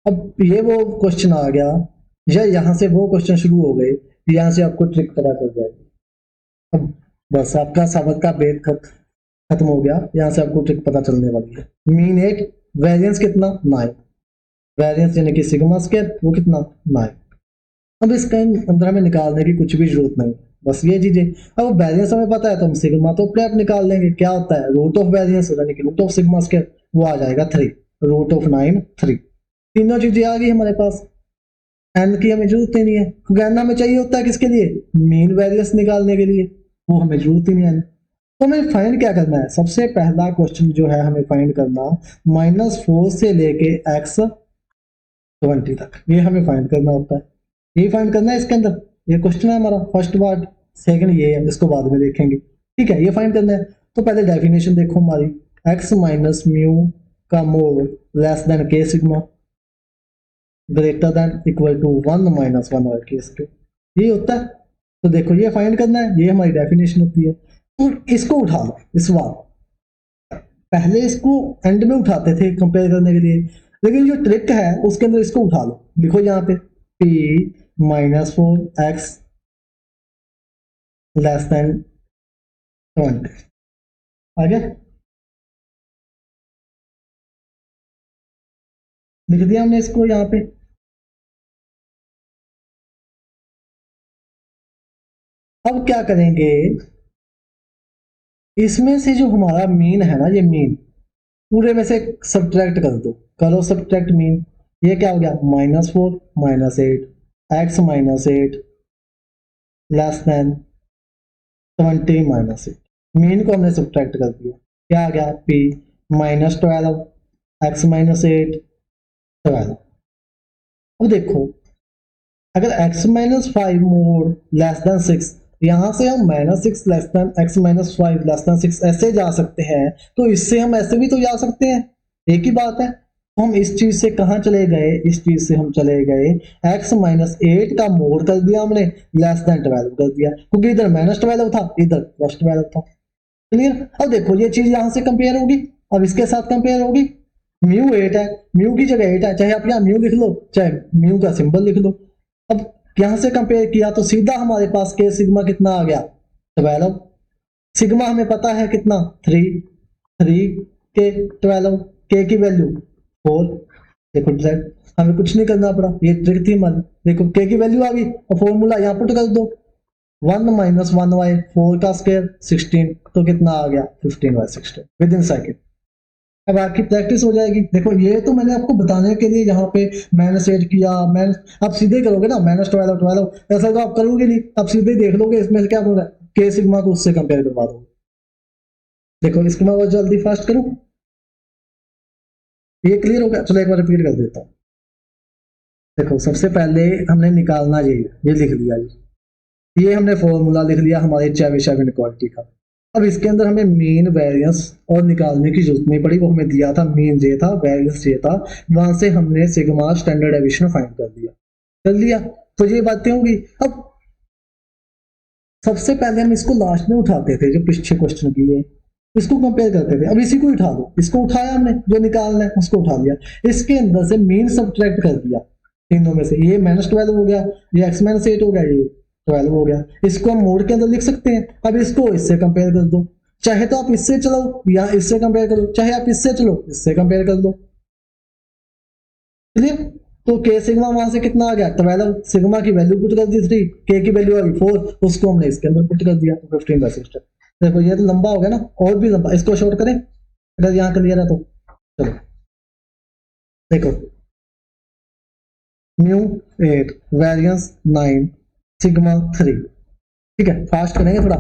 अब ये वो क्वेश्चन आ गया, या यहाँ से वो क्वेश्चन शुरू हो गए, यहाँ से आपको ट्रिक पता चल जाएगी। अब बस आपका सबक का बेट खत्म हो गया, यहाँ से आपको ट्रिक पता चलने वाली है। मीन 8, वेरिएंस कितना 9, वेरिएंस यानी कि सिग्मा स्क्वायर वो कितना 9। अब इसके अंदर हमें निकालने की कुछ भी जरूरत नहीं, बस ये चीजें। अब वेरिएंस हमें पता है तो हम सिग्मा तो अपने आप निकाल लेंगे, क्या होता है रूट ऑफ वेरिएंस यानी कि रूट ऑफ सिग्मा स्क्वायर, वो आ जाएगा 3, रूट ऑफ 9 3। तीनों चीजें आ गई हमारे पास। एन की हमें जरूरत ही नहीं है, क्योंकि एन हमें चाहिए होता है किसके लिए, मीन वेरियंस निकालने के लिए, वो हमें जरूरत ही नहीं है। तो हमें फाइंड क्या करना है, सबसे पहला क्वेश्चन जो है हमें फाइंड करना -4 से लेके x20 तक, ये हमें फाइंड करना होता है। ये फाइंड करना है इसके अंदर, ये क्वेश्चन है हमारा फर्स्ट पार्ट। सेकंड ये है, इसको बाद में देखेंगे, ठीक है। ये फाइंड करना है, तो पहले डेफिनेशन देखो हमारी, x माइनस म्यू का mod less than k sigma greater than equal to 1 minus 1 और k स्क्वायर, ये होता है। तो देखो ये फाइंड करना है, ये हमारी डेफिनेशन होती है। तो इसको उठा लो इस बार, पहले इसको एंड में उठाते थे कंपेयर करने के लिए, लेकिन जो ट्रिक है उसके अंदर इसको उठा लो। लिखो यहाँ पे p -4x लेस देन 20, आ गया, लिख दिया हमने इसको यहाँ पे। अब क्या करेंगे, इसमें से जो हमारा मीन है ना, ये मीन पूरे में से सब्ट्रैक्ट कर दो, करो सब्ट्रैक्ट मीन। ये क्या हो गया, -4 -8 x -8 लेस देन 20 -8। मीन को हमने सब्ट्रैक्ट कर दिया, क्या आ गया, p -12 x -8 12। अब देखो, अगर x -5 मोड लेस देन 6, यहां से हम -6 less than x -5 less than 6 ऐसे जा सकते हैं, तो इससे हम ऐसे भी तो जा सकते हैं, एक ही बात है। तो हम इस चीज से कहां चले गए, इस चीज से हम चले गए x -8 का मोड कर दिया हमने, लेस देन 12 कर दिया, क्योंकि इधर -12 था, इधर +12 था। क्लियर। अब देखो ये चीज यहां से कंपेयर होगी, अब इसके साथ कंपेयर होगी। म्यू 8 है, म्यू की जगह 8 है, चाहे आप यहाँ म्यू लिख लो, चाहे म्यू का सिंबल लिख लो। अब यहां से कंपेयर किया तो सीधा हमारे पास के सिग्मा कितना आ गया, 12। सिग्मा हमें पता है कितना, 3 3 के 12, के की वैल्यू 4। देखो हमें कुछ नहीं करना पड़ा, ये ट्रिक थी हमारी। देखो के की वैल्यू आ गई और फॉर्मूला यहाँ पुट कर दो, 1 - 1y 4 का स्क्वायर 16, तो कितना आ गया 15/16 विद इन सेकेंड। अब आपकी प्रैक्टिस हो जाएगी। देखो ये तो मैंने आपको बताने के लिए यहाँ पे -8 किया, मैं आप सीधे करोगे ना -12 12, ऐसा तो आप करोगे नहीं, आप सीधे देख लोगे इसमें से क्या बोल रहा है, के सिग्मा को उससे कंपेयर करवा दोगे। देखो इसको मैं बहुत जल्दी फास्ट करूँ, ये क्लियर हो गया, चलो एक बार रिपीट कर देता हूँ। देखो सबसे पहले हमने निकालना ये लिख लिया, ये हमने फॉर्मूला लिख लिया हमारे चेबिशेव इनइक्वालिटी का। अब इसके अंदर हमें मीन वेरिएंस और निकालने की जरूरत नहीं पड़ी, वो हमें दिया था, मीन ये था, वेरिएंस ये था, वहां से हमने सिग्मा स्टैंडर्ड डेविएशन फाइंड कर लिया। तो ये बातें होंगी। अब सबसे पहले हम इसको लास्ट में उठाते थे, जो पिछले क्वेश्चन की है, इसको कंपेयर करते थे। अब इसी को उठा दो, इसको उठाया हमने, जो निकालना है उसको उठा लिया, इसके अंदर से मीन सब्ट्रैक्ट कर दिया तीनों में से, ये -12 हो गया, ये x -8 हो गया, ये 12 हो गया। इसको हम मोड के अंदर लिख सकते हैं। अब इसको इससे कंपेयर कर दो, चाहे तो आप इससे चलो या इससे कंपेयर करो, चाहे आप इससे चलो इससे कंपेयर कर दो। क्लियर। तो के सिग्मा वहां से कितना आ गया, 12, सिग्मा की वैल्यू पुट कर दी 3, के की वैल्यू आ गई 4, उसको हमने इसके अंदर पुट कर दिया, तो 15/16। देखो ये तो लंबा हो गया ना, और भी लंबा, इसको शॉर्ट करें अगर यहाँ क्लियर है तो। चलो देखो, म्यू 8 वेरिएंस 9 सिग्मा 3, ठीक है, फास्ट करेंगे थोड़ा।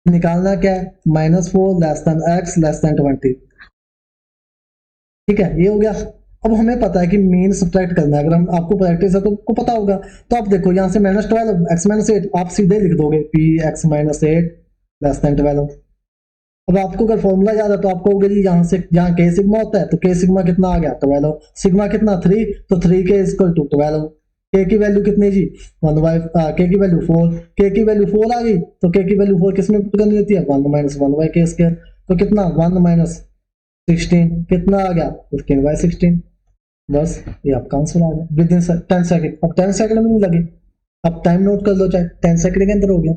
निकालना क्या है, -4 less than x less then 20, ठीक है, ये हो गया। अब हमें पता है कि मीन सब्ट्रैक्ट करना है, अगर हम आपको प्रैक्टिस है तो आपको पता होगा। तो आप देखो यहाँ से -12 x -8 आप सीधे लिख दोगे, p x -8 लेस देन 12। अब आपको अगर फॉर्मूला याद है तो आप कहोगे जी यहाँ से, यहाँ के सिग्मा होता है, तो के सिग्मा कितना आ गया 12, सिग्मा कितना 3, तो 3 के इक्वल टू 12। के की वैल्यू कितनी जी 1/, के की वैल्यू 4, के की वैल्यू 4 आ गई, तो के की वैल्यू 4 किसमें पुट करनी होती है, 1 - 1/k स्क्वायर, तो कितना 1 - 16 कितना आ गया 15/16। बस ये आपका आंसर आ गया विद इन 10 सेकंड। अब 10 सेकंड में नहीं लगे, अब टाइम नोट कर लो, चाहे 10 सेकंड के अंदर हो गया।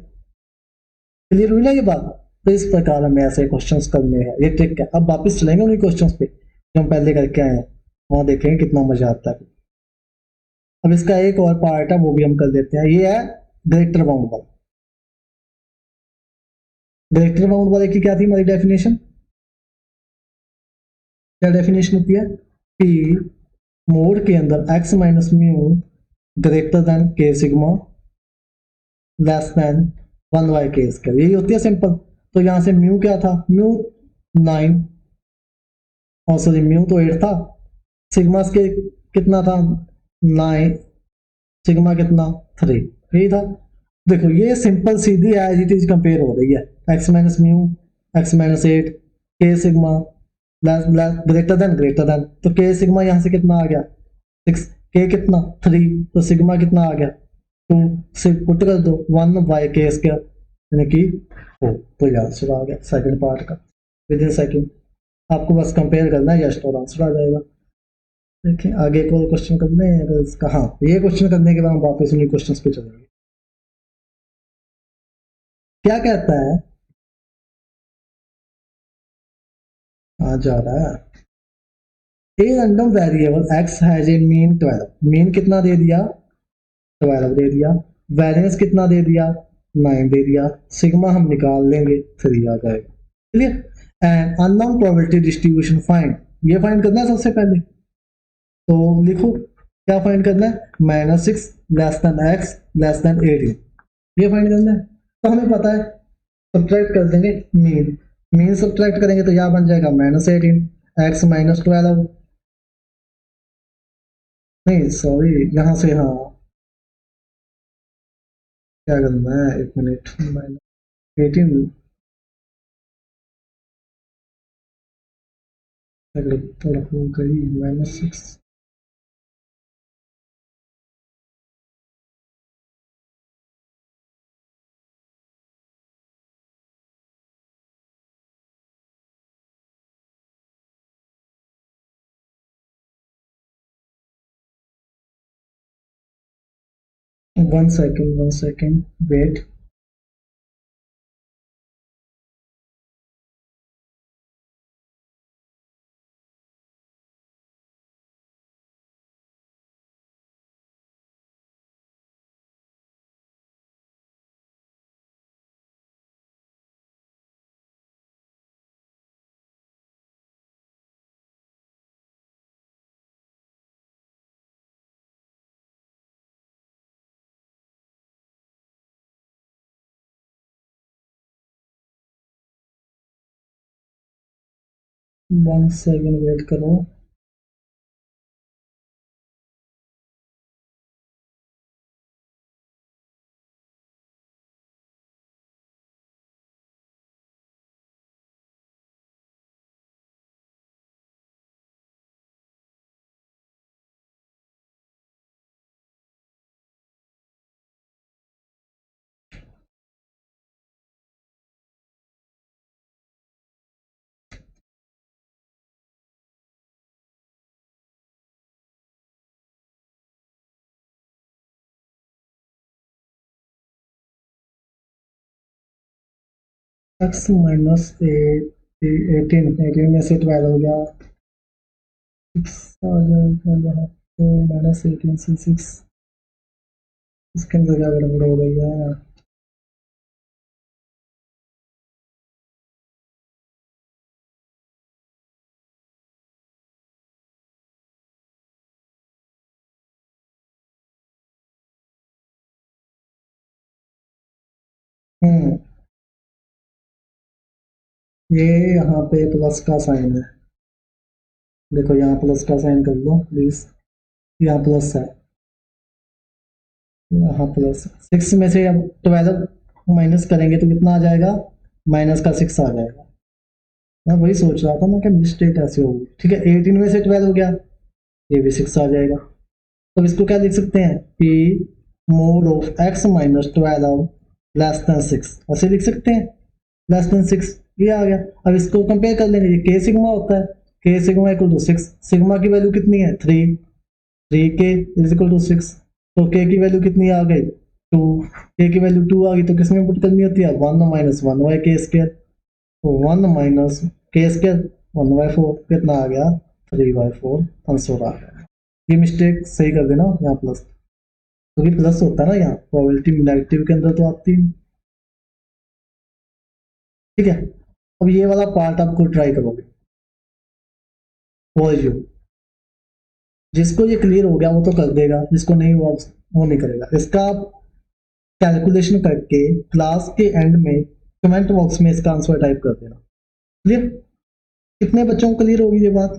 क्लियर हुई ना ये बात। तो इस प्रकार हमें ऐसे क्वेश्चंस करने हैं, ये ट्रिक है। अब वापस चलेंगे उन्हीं क्वेश्चंस पे जो हम पहले करके आए हैं, वहां देखेंगे कितना मजा आता है। अब इसका एक और पार्ट है, वो भी हम कर देते हैं। ये है ग्रेटर बाउंड वाला। ग्रेटर बाउंड वाले की क्या थी हमारी डेफिनेशन, क्या डेफिनेशन होती है, पी मोड के अंदर x minus mu greater than के सिग्मा लेस देन 1/k², यही होती है सिंपल। तो यहाँ से म्यू क्या था, म्यू 9, और सॉरी म्यू तो 8 था, सिग्मा के कितना था 9, सिग्मा कितना 3, यही था। देखो ये सिंपल सीधी एज इट इज कंपेयर हो रही है, x minus mu x minus 8 k sigma greater then, तो के सिग्मा यहाँ से कितना आ गया 6, के कितना 3, तो सिग्मा कितना आ गया 2, से पुट कर दो 1/k², यानी कि 4। तो ये आंसर आ गया सेकंड पार्ट का विद इन सेकंड। आपको बस कंपेयर करना है, यस और आंसर आ जाएगा। देखिए आगे एक और क्वेश्चन करने हैं अगर इसका, हाँ ये क्वेश्चन करने के बाद हम वापस उन्हीं क्वेश्चंस पे चलेंगे। क्या कहता है, आ जा रहा है, ए random variable x has a mean 12, mean कितना दे दिया 12 दे दिया, वेरिएंस कितना दे दिया 9 दे दिया, सिग्मा हम निकाल लेंगे 3 आ जाएगा, clear. And unknown probability distribution find, ये फाइंड करना है सबसे पहले, तो लिखो क्या फाइंड करना है, -6 less than x less then 18, ये फाइंड करना है। तो हमें पता है सब्ट्रैक्ट कर देंगे मीन, मीन सब्ट्रैक्ट करेंगे तो यहाँ बन जाएगा -18 x माइनस 12, नहीं सॉरी यहाँ से, हाँ क्या करना है, 1 मिनट, -18 थोड़ा हो गई -6, one second wait, one second wait करो। x माइनस 18 में से 12 हो गया 6 आ जाएगा यहाँ, तो -18 से 6, इसके अंदर क्या गड़बड़ हो गई है, हम्म ये यहाँ पे प्लस का साइन है, देखो यहाँ प्लस का साइन कर लो प्लीज, यहाँ प्लस है, यहाँ प्लस 6 में से अब 12 माइनस करेंगे तो कितना आ जाएगा, -6 आ जाएगा। मैं वही सोच रहा था मैं, क्या मिस्टेक ऐसे होगी, ठीक है 18 में से 12 हो गया, ये भी 6 आ जाएगा। तो इसको क्या लिख सकते हैं, p mode of x minus 12 less than 6, ऐसे लिख सकते हैं, लेस देन 6, ये आ गया। अब इसको कंपेयर कर लेंगे, ये k सिग्मा होता है, k sigma equal to 6, sigma की वैल्यू कितनी है 3, 3k इज इक्वल टू 6, तो k की वैल्यू कितनी आ गई 2, k की वैल्यू 2 आ गई, तो किसमें पुट करनी होती है 1 माइनस 1/k², तो 1 माइनस k² 1/4, कितना आ गया 3/4 आंसर आ गया। ये मिस्टेक सही कर देना यहाँ प्लस, क्योंकि तो प्लस होता है ना यहाँ, प्रोबेबिलिटी नेगेटिव के अंदर तो आती है, ठीक है। अब ये वाला पार्ट आपको ट्राई करोगे, फॉर यू। जिसको ये क्लियर हो गया वो तो कर देगा, जिसको नहीं हुआ वो नहीं करेगा। इसका आप कैलकुलेशन करके क्लास के एंड में कमेंट बॉक्स में इसका आंसर टाइप कर देना। क्लियर? कितने बच्चों को क्लियर होगी ये बात?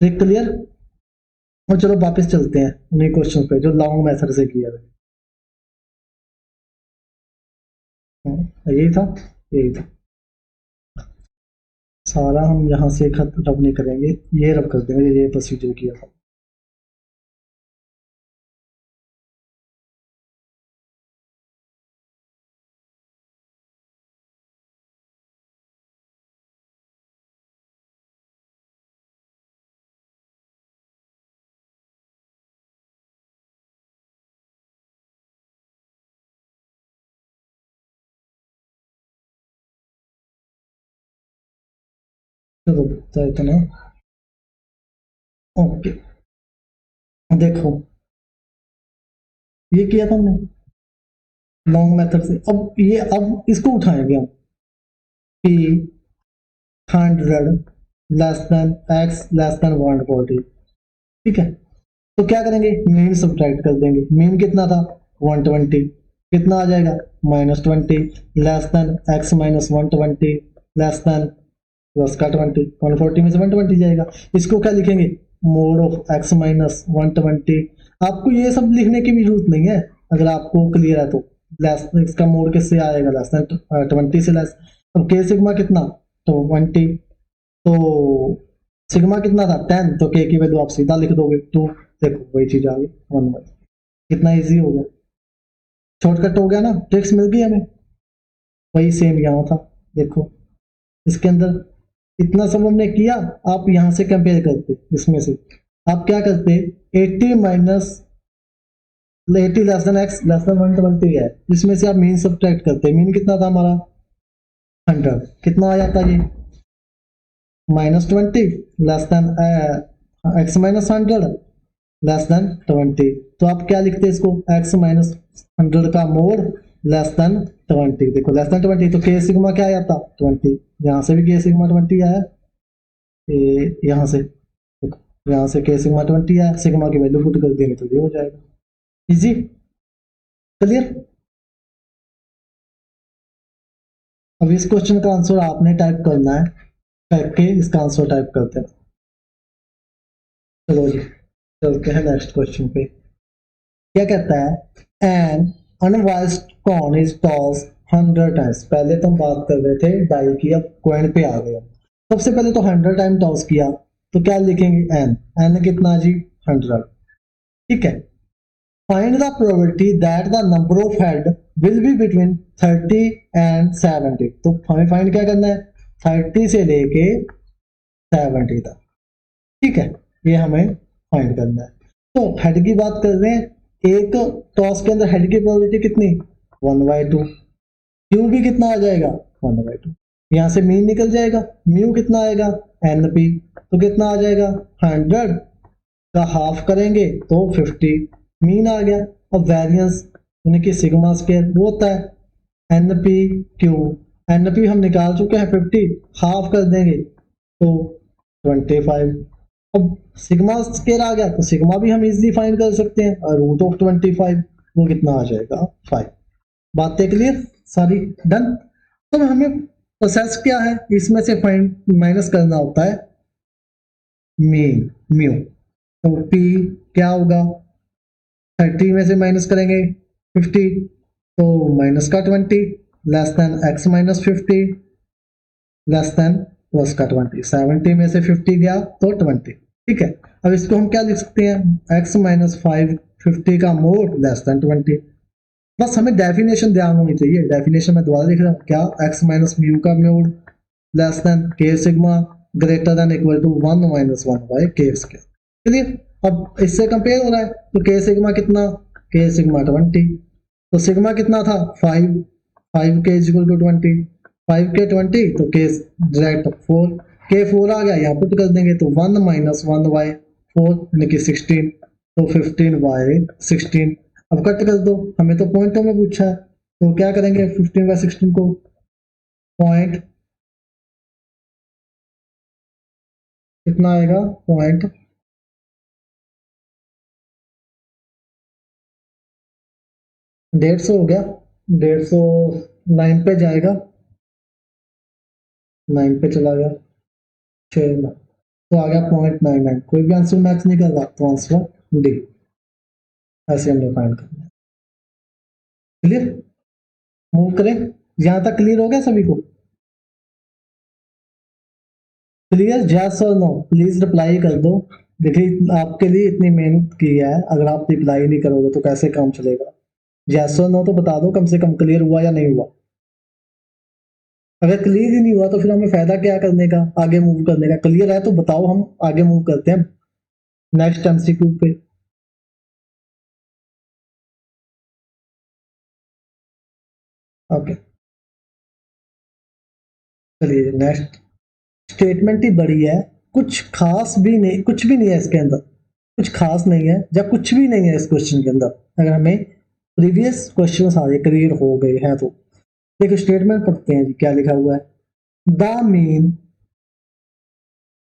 क्लियर? और चलो वापस चलते हैं उन्हीं क्वेश्चन पे जो लॉन्ग मेथड से किया है। यही था, यही था सारा। हम यहाँ से खत्म रब नहीं करेंगे, ये रब कर देंगे, ये प्रोसीजर किया था। चलो तो इतना। ओके, देखो ये किया था हमने लॉन्ग मेथड से। अब इसको उठाएंगे हम p 100 less than x less than 140। ठीक है, तो क्या करेंगे, मीन सब्ट्रैक्ट कर देंगे। मीन कितना था 120, कितना आ जाएगा -20 less than x minus 120 less than plus का 20, 140 में से 120 जाएगा। इसको क्या लिखेंगे, मोड ऑफ x माइनस 120। आपको ये सब लिखने की भी जरूरत नहीं है, अगर आपको क्लियर है तो। लेस इसका मोड किससे आएगा, लेस देन 20 से लेस। अब के सिग्मा कितना, तो 20, तो सिग्मा कितना था 10, तो के की वैल्यू आप सीधा लिख दोगे 2। देखो वही चीज आ गई 1/, कितना इजी हो गया, शॉर्टकट हो गया ना, ट्रिक्स मिल गई हमें। वही सेम यहाँ था, देखो इसके अंदर इतना सब हमने किया। आप यहाँ से कंपेयर करते, इसमें से आप क्या करते, 80 minus 80 less than x less then 120 है, इसमें से आप मीन सब्ट्रैक्ट करते। मीन कितना था हमारा 100, कितना आ जाता ये -20 less than x minus 100 less then 20। तो आप क्या लिखते हैं इसको, एक्स माइनस 100 का मोड लेस देन 20। देखो लेस देन 20, तो के सिग्मा क्या आया था 20, यहाँ से भी के सिग्मा 20 आया, यहाँ से देखो, यहाँ से के सिग्मा 20 आया, सिग्मा की वैल्यू पुट कर देंगे तो ये हो जाएगा इजी। क्लियर? अब इस क्वेश्चन का आंसर आपने टाइप करना है, करके इसका आंसर टाइप करते हैं। चलो जी चलते हैं नेक्स्ट क्वेश्चन पे। क्या कहता है, an unbiased coin is toss 100 times. पहले तो हम बात कर रहे थे डाई की, अब कॉइन पे आ गए। सबसे पहले तो 100 टाइम टॉस किया, तो क्या लिखेंगे एन, एन कितना जी 100। ठीक है, find the probability that the number of head will be between 30 and 70। तो हमें फाइंड क्या करना है, 30 से लेके 70 तक। ठीक है, ये हमें फाइंड करना है। तो हेड की बात कर रहे हैं, एक टॉस के अंदर हेड की प्रोबेबिलिटी कितनी 1/2, क्यू भी कितना आ जाएगा 1/2, यहाँ से मीन निकल जाएगा, म्यू कितना आएगा NP, तो कितना आ जाएगा 100 का हाफ करेंगे तो 50, मीन आ गया। अब वेरिएंस यानी कि सिग्मा स्क्वायर वो होता है NP/Q। NP हम निकाल चुके हैं 50, हाफ कर देंगे तो 25। अब सिग्मा स्क्वायर आ गया तो सिग्मा भी हम इजीली फाइंड कर सकते हैं, और रूट ऑफ 25 वो कितना आ जाएगा 5। बातें क्लियर सारी, डन। तो हमें प्रोसेस क्या है, इसमें से फाइंड माइनस करना होता है मीन म्यू। तो P क्या होगा, 30 में से माइनस करेंगे 50, तो माइनस का 20 less than x minus 50 less than plus का 20। 70 में से 50 गया तो 20। ठीक है, अब इसको हम क्या लिख सकते हैं, x माइनस 5 50 का मोड लेस देन 20। बस हमें डेफिनेशन ध्यान होनी चाहिए, डेफिनेशन में दोबारा लिख रहा हूँ क्या, x माइनस म्यू का मोड लेस देन के sigma greater than equal to 1 minus 1 by k square. Clear? अब इससे कंपेयर हो रहा है, तो के सिग्मा कितना, के सिग्मा 20, तो सिग्मा कितना था 5, 5 के इज इक्वल टू 20, 5 के 20 तो के डायरेक्ट 4, के 4 आ गया, यहाँ पुट कर देंगे तो 1 माइनस 1 बाय 4 यानी कि 16, तो 15 बाय 16। अब कट कर दो, हमें तो पॉइंटों में पूछा है, तो क्या करेंगे 15 बाय 16 को पॉइंट कितना आएगा, पॉइंट 150 हो गया, 150 9 पे जाएगा, 9 पे चला गया, 6 तो आ गया 0.99। कोई भी आंसर मैच नहीं कर रहा तो आंसर डी। ऐसे हमने फाइंड करना है। क्लियर, मूव करें, यहां तक क्लियर हो गया सभी को? क्लियर, जैस और नो प्लीज रिप्लाई कर दो। देखिए आपके लिए इतनी मेहनत की है, अगर आप रिप्लाई नहीं करोगे तो कैसे काम चलेगा? जैस और नो तो बता दो, कम से कम क्लियर हुआ या नहीं हुआ। अगर क्लियर ही नहीं हुआ तो फिर हमें फायदा क्या करने का, आगे मूव करने का? क्लियर है तो बताओ, हम आगे मूव करते हैं नेक्स्ट एमसीक्यू पे। ओके, चलिए नेक्स्ट। स्टेटमेंट ही बड़ी है, कुछ खास भी नहीं, कुछ भी नहीं है इसके अंदर, कुछ खास नहीं है या कुछ भी नहीं है इस क्वेश्चन के अंदर। अगर हमें प्रीवियस क्वेश्चन सारे क्लियर हो गए हैं तो देखो स्टेटमेंट पढ़ते हैं जी, क्या लिखा हुआ है। The mean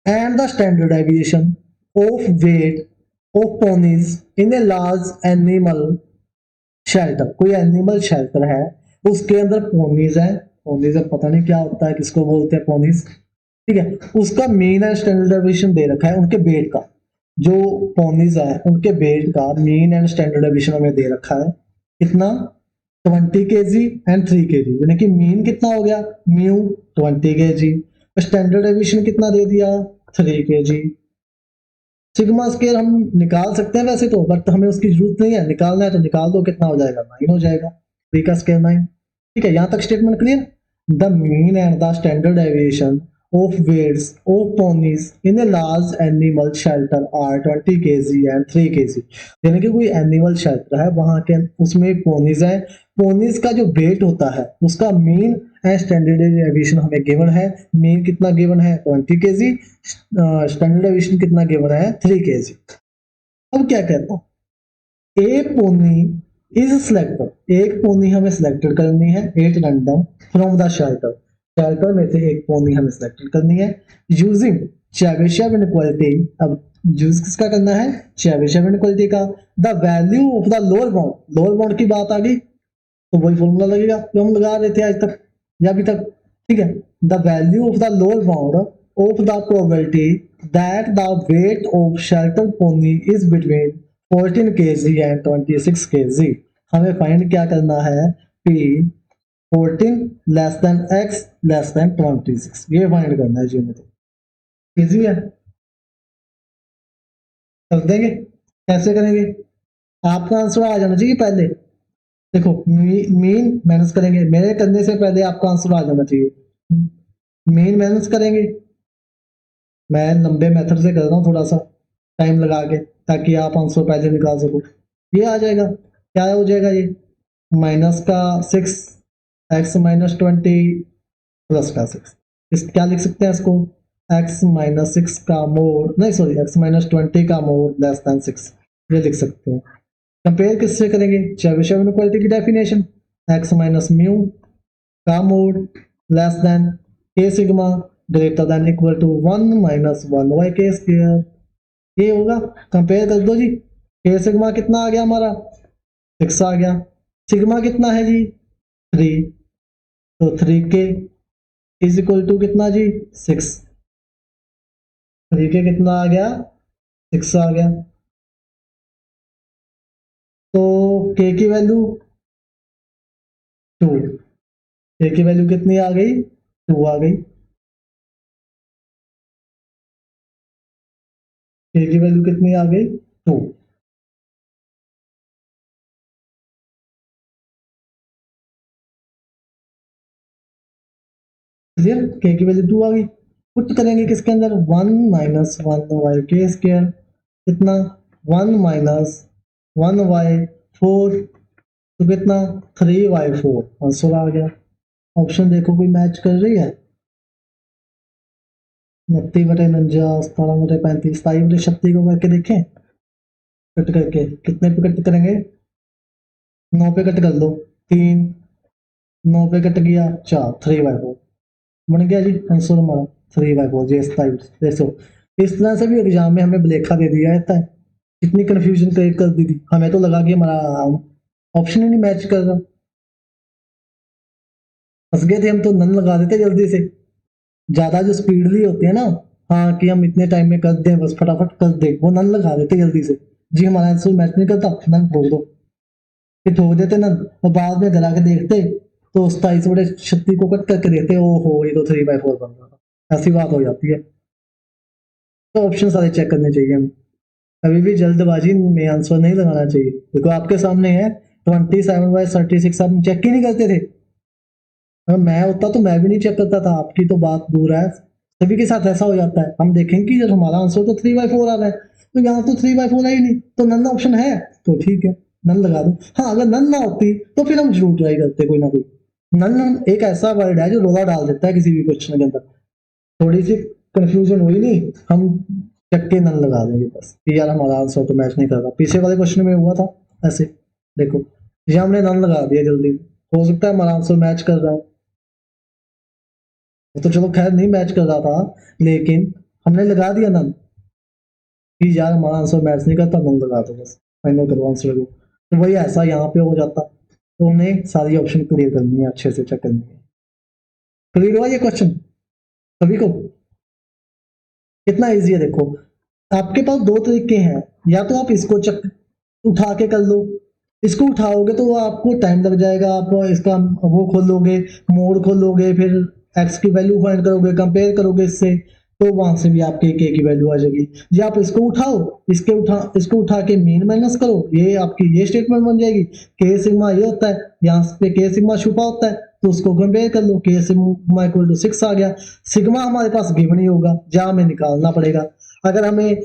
and the standard deviation of weight of ponies in a large animal shelter. कोई एनिमल शेल्टर है, उसके अंदर पोनीज है। पोनीज पता नहीं क्या होता है, किसको बोलते हैं पोनीज, ठीक है। उसका मीन एंड स्टैंडर्ड डेविएशन दे रखा है, उनके वेट का, जो पोनीज है उनके वेट का मीन एंड स्टैंडर्ड डेविएशन हमें दे रखा है। कितना, 20 kg एंड 3 kg, यानी कि मीन कितना हो गया, म्यू 20 kg, स्टैंडर्ड डेविएशन कितना दे दिया, 3 kg। सिग्मा स्केयर हम निकाल सकते हैं वैसे तो, बट हमें उसकी जरूरत नहीं है, निकालना है तो निकाल दो, कितना हो जाएगा, 9 हो जाएगा, 3 का स्केयर 9। ठीक है, यहाँ तक statement clear. The mean and the standard deviation of weights of ponies in a large animal shelter are 20 kg and 3 kg। यानी कि कोई एनिमल शेल्टर है, वहां के उसमें पोनीज है, पोनीज का जो वेट होता है उसका मीन एंड स्टैंडर्ड डेविएशन हमें गिवन है। मीन कितना गिवन है, 20 kg, स्टैंडर्ड डेविएशन कितना गिवन है, 3 kg। अब क्या कहता, ए पोनी इज सिलेक्टेड, एक पोनी हमें सिलेक्टेड करनी है, at random from the shelter, shelter में से एक पोनी हमें सिलेक्टेड करनी है यूजिंग चेबीशेव इनइक्वालिटी। अब यूज किसका करना है, चेबीशेव इनइक्वालिटी का। The value of the lower bound, lower bound की बात आ गई तो वही फॉर्मूला लगेगा जो हम लगा रहे थे आज तक या अभी तक, ठीक है। The value of the lower bound of the probability that the weight of shelter pony is between 14 kg and 26 kg। हमें फाइंड क्या करना है, P 14 less than x less than 26, ये फाइंड करना है जी हमें। तो इजी है, कर देंगे। कैसे करेंगे, आपका आंसर आ जाना चाहिए पहले। देखो मीन माइनस करेंगे, मेरे करने से पहले आपका आंसर आ जाना चाहिए। मीन माइनस करेंगे, मैं लंबे मेथड से कर रहा हूँ थोड़ा सा टाइम लगा के, ताकि आप आंसर पहले निकाल सको। ये आ जाएगा, क्या हो जाएगा ये, माइनस का 6 एक्स माइनस 20 प्लस का 6। इस क्या लिख सकते हैं इसको, एक्स माइनस 6 का मोड, नहीं सॉरी, एक्स माइनस 20 का मोड लेस देन 6, ये लिख सकते हैं। कंपेयर किससे करेंगे, चेबीशेव इनइक्वालिटी की डेफिनेशन, एक्स माइनस म्यू का मोड लेस देन के sigma greater than equal to 1 minus 1 by k square, ये होगा। कंपेयर कर दो जी, के सिग्मा कितना आ गया हमारा, 6 आ गया, सिग्मा कितना है जी 3, तो 3 के इज इक्वल टू कितना जी 6, 3 के कितना आ गया 6 आ गया। तो के की वैल्यू 2, के की वैल्यू कितनी आ गई, 2 आ गई, के की वैल्यू कितनी आ गई 2। क्लियर, के की वैल्यू 2 आ गई। पुट करेंगे किसके अंदर, 1 माइनस 1 वाई के स्क्वायर, कितना 1 माइनस 1 वाई 4, तो कितना 3 वाई 4, आंसर आ गया। ऑप्शन देखो कोई मैच कर रही है, 29/49, 17/35, 27/36 को करके देखें, कट करके कितने पे कट करेंगे, 9 पे कट कर दो, 3, 9 पे कट गया 4, 3/4 बन गया जी आंसर हमारा, 3/4 जी 27। देखो इस तरह से भी एग्जाम में हमें ब्लेखा दे दिया जाता है, कितनी कंफ्यूजन क्रिएट कर दी थी, हमें तो लगा कि हमारा ऑप्शन ही नहीं मैच कर रहा, फंस गए थे हम, तो नन लगा देते जल्दी से। ज्यादा जो स्पीडली होते हैं ना, हाँ कि हम इतने टाइम में कर दें, बस फटाफट कर दें, वो नन लगा देते जल्दी से, जी हमारा आंसर मैच नहीं करता, नन ठोक दो, फिर ठोक देते नन, और बाद में घर आके देखते तो उस ताई से बड़े छत्ती को कट करके देखते, ओ हो ये तो 3/4 बन रहा था, ऐसी बात हो जाती है। तो ऑप्शन सारे चेक करने चाहिए हमें, कभी भी जल्दबाजी में आंसर नहीं लगाना चाहिए। देखो आपके सामने है 27/36, आप चेक ही नहीं करते थे, अगर मैं होता तो मैं भी नहीं चेक करता था, आपकी तो बात दूर है, सभी के साथ ऐसा हो जाता है, हम देखेंगे कि जब हमारा आंसर तो 3/4 आ रहा है, तो यहाँ तो 3/4 है ही नहीं, तो नन ऑप्शन है, तो ठीक है नन लगा दो। हाँ अगर नन ना होती तो फिर हम जरूर ट्राई करते कोई ना कोई, नन एक ऐसा वर्ड है जो रोला डाल देता है किसी भी क्वेश्चन के अंदर, थोड़ी सी कंफ्यूजन हुई नहीं, हम चक्के नन लगा देंगे बस कि यार हमारा आंसर तो मैच नहीं कर रहा, पीछे वाले क्वेश्चन में हुआ था ऐसे, देखो ये हमने नन लगा दिया जल्दी, हो सकता है हमारा आंसर मैच कर रहा है, तो चलो खैर नहीं मैच कर रहा था, लेकिन हमने लगा दिया नन कि यार हमारा आंसर मैच नहीं करता, नन लगा दो बस, फाइनल करो आंसर को, तो वही ऐसा यहाँ पे हो जाता, तो हमने सारी ऑप्शन क्लियर करनी है, अच्छे से चेक करनी है। क्लियर हुआ ये क्वेश्चन सभी को? कितना इजी है देखो, आपके पास दो तरीके हैं, या तो आप इसको चक उठा के कर लो, इसको उठाओगे तो वो आपको टाइम लग जाएगा, आप इसका वो खोलोगे, मोड खोलोगे, फिर एक्स की वैल्यू फाइंड करोगे, कंपेयर करोगे इससे, तो वहां से भी आपके के की वैल्यू आ जाएगी। या आप इसको उठाओ, इसको उठा के मीन माइनस करो, ये आपकी ये स्टेटमेंट बन जाएगी, के सिग्मा ये होता है, यहाँ पे के सिग्मा छुपा होता है, तो उसको कंपेयर कर लो, के सिग्मा इक्वल टू 6 आ गया, सिग्मा हमारे पास गिवन ही होगा, जहां हमें निकालना पड़ेगा। अगर हमें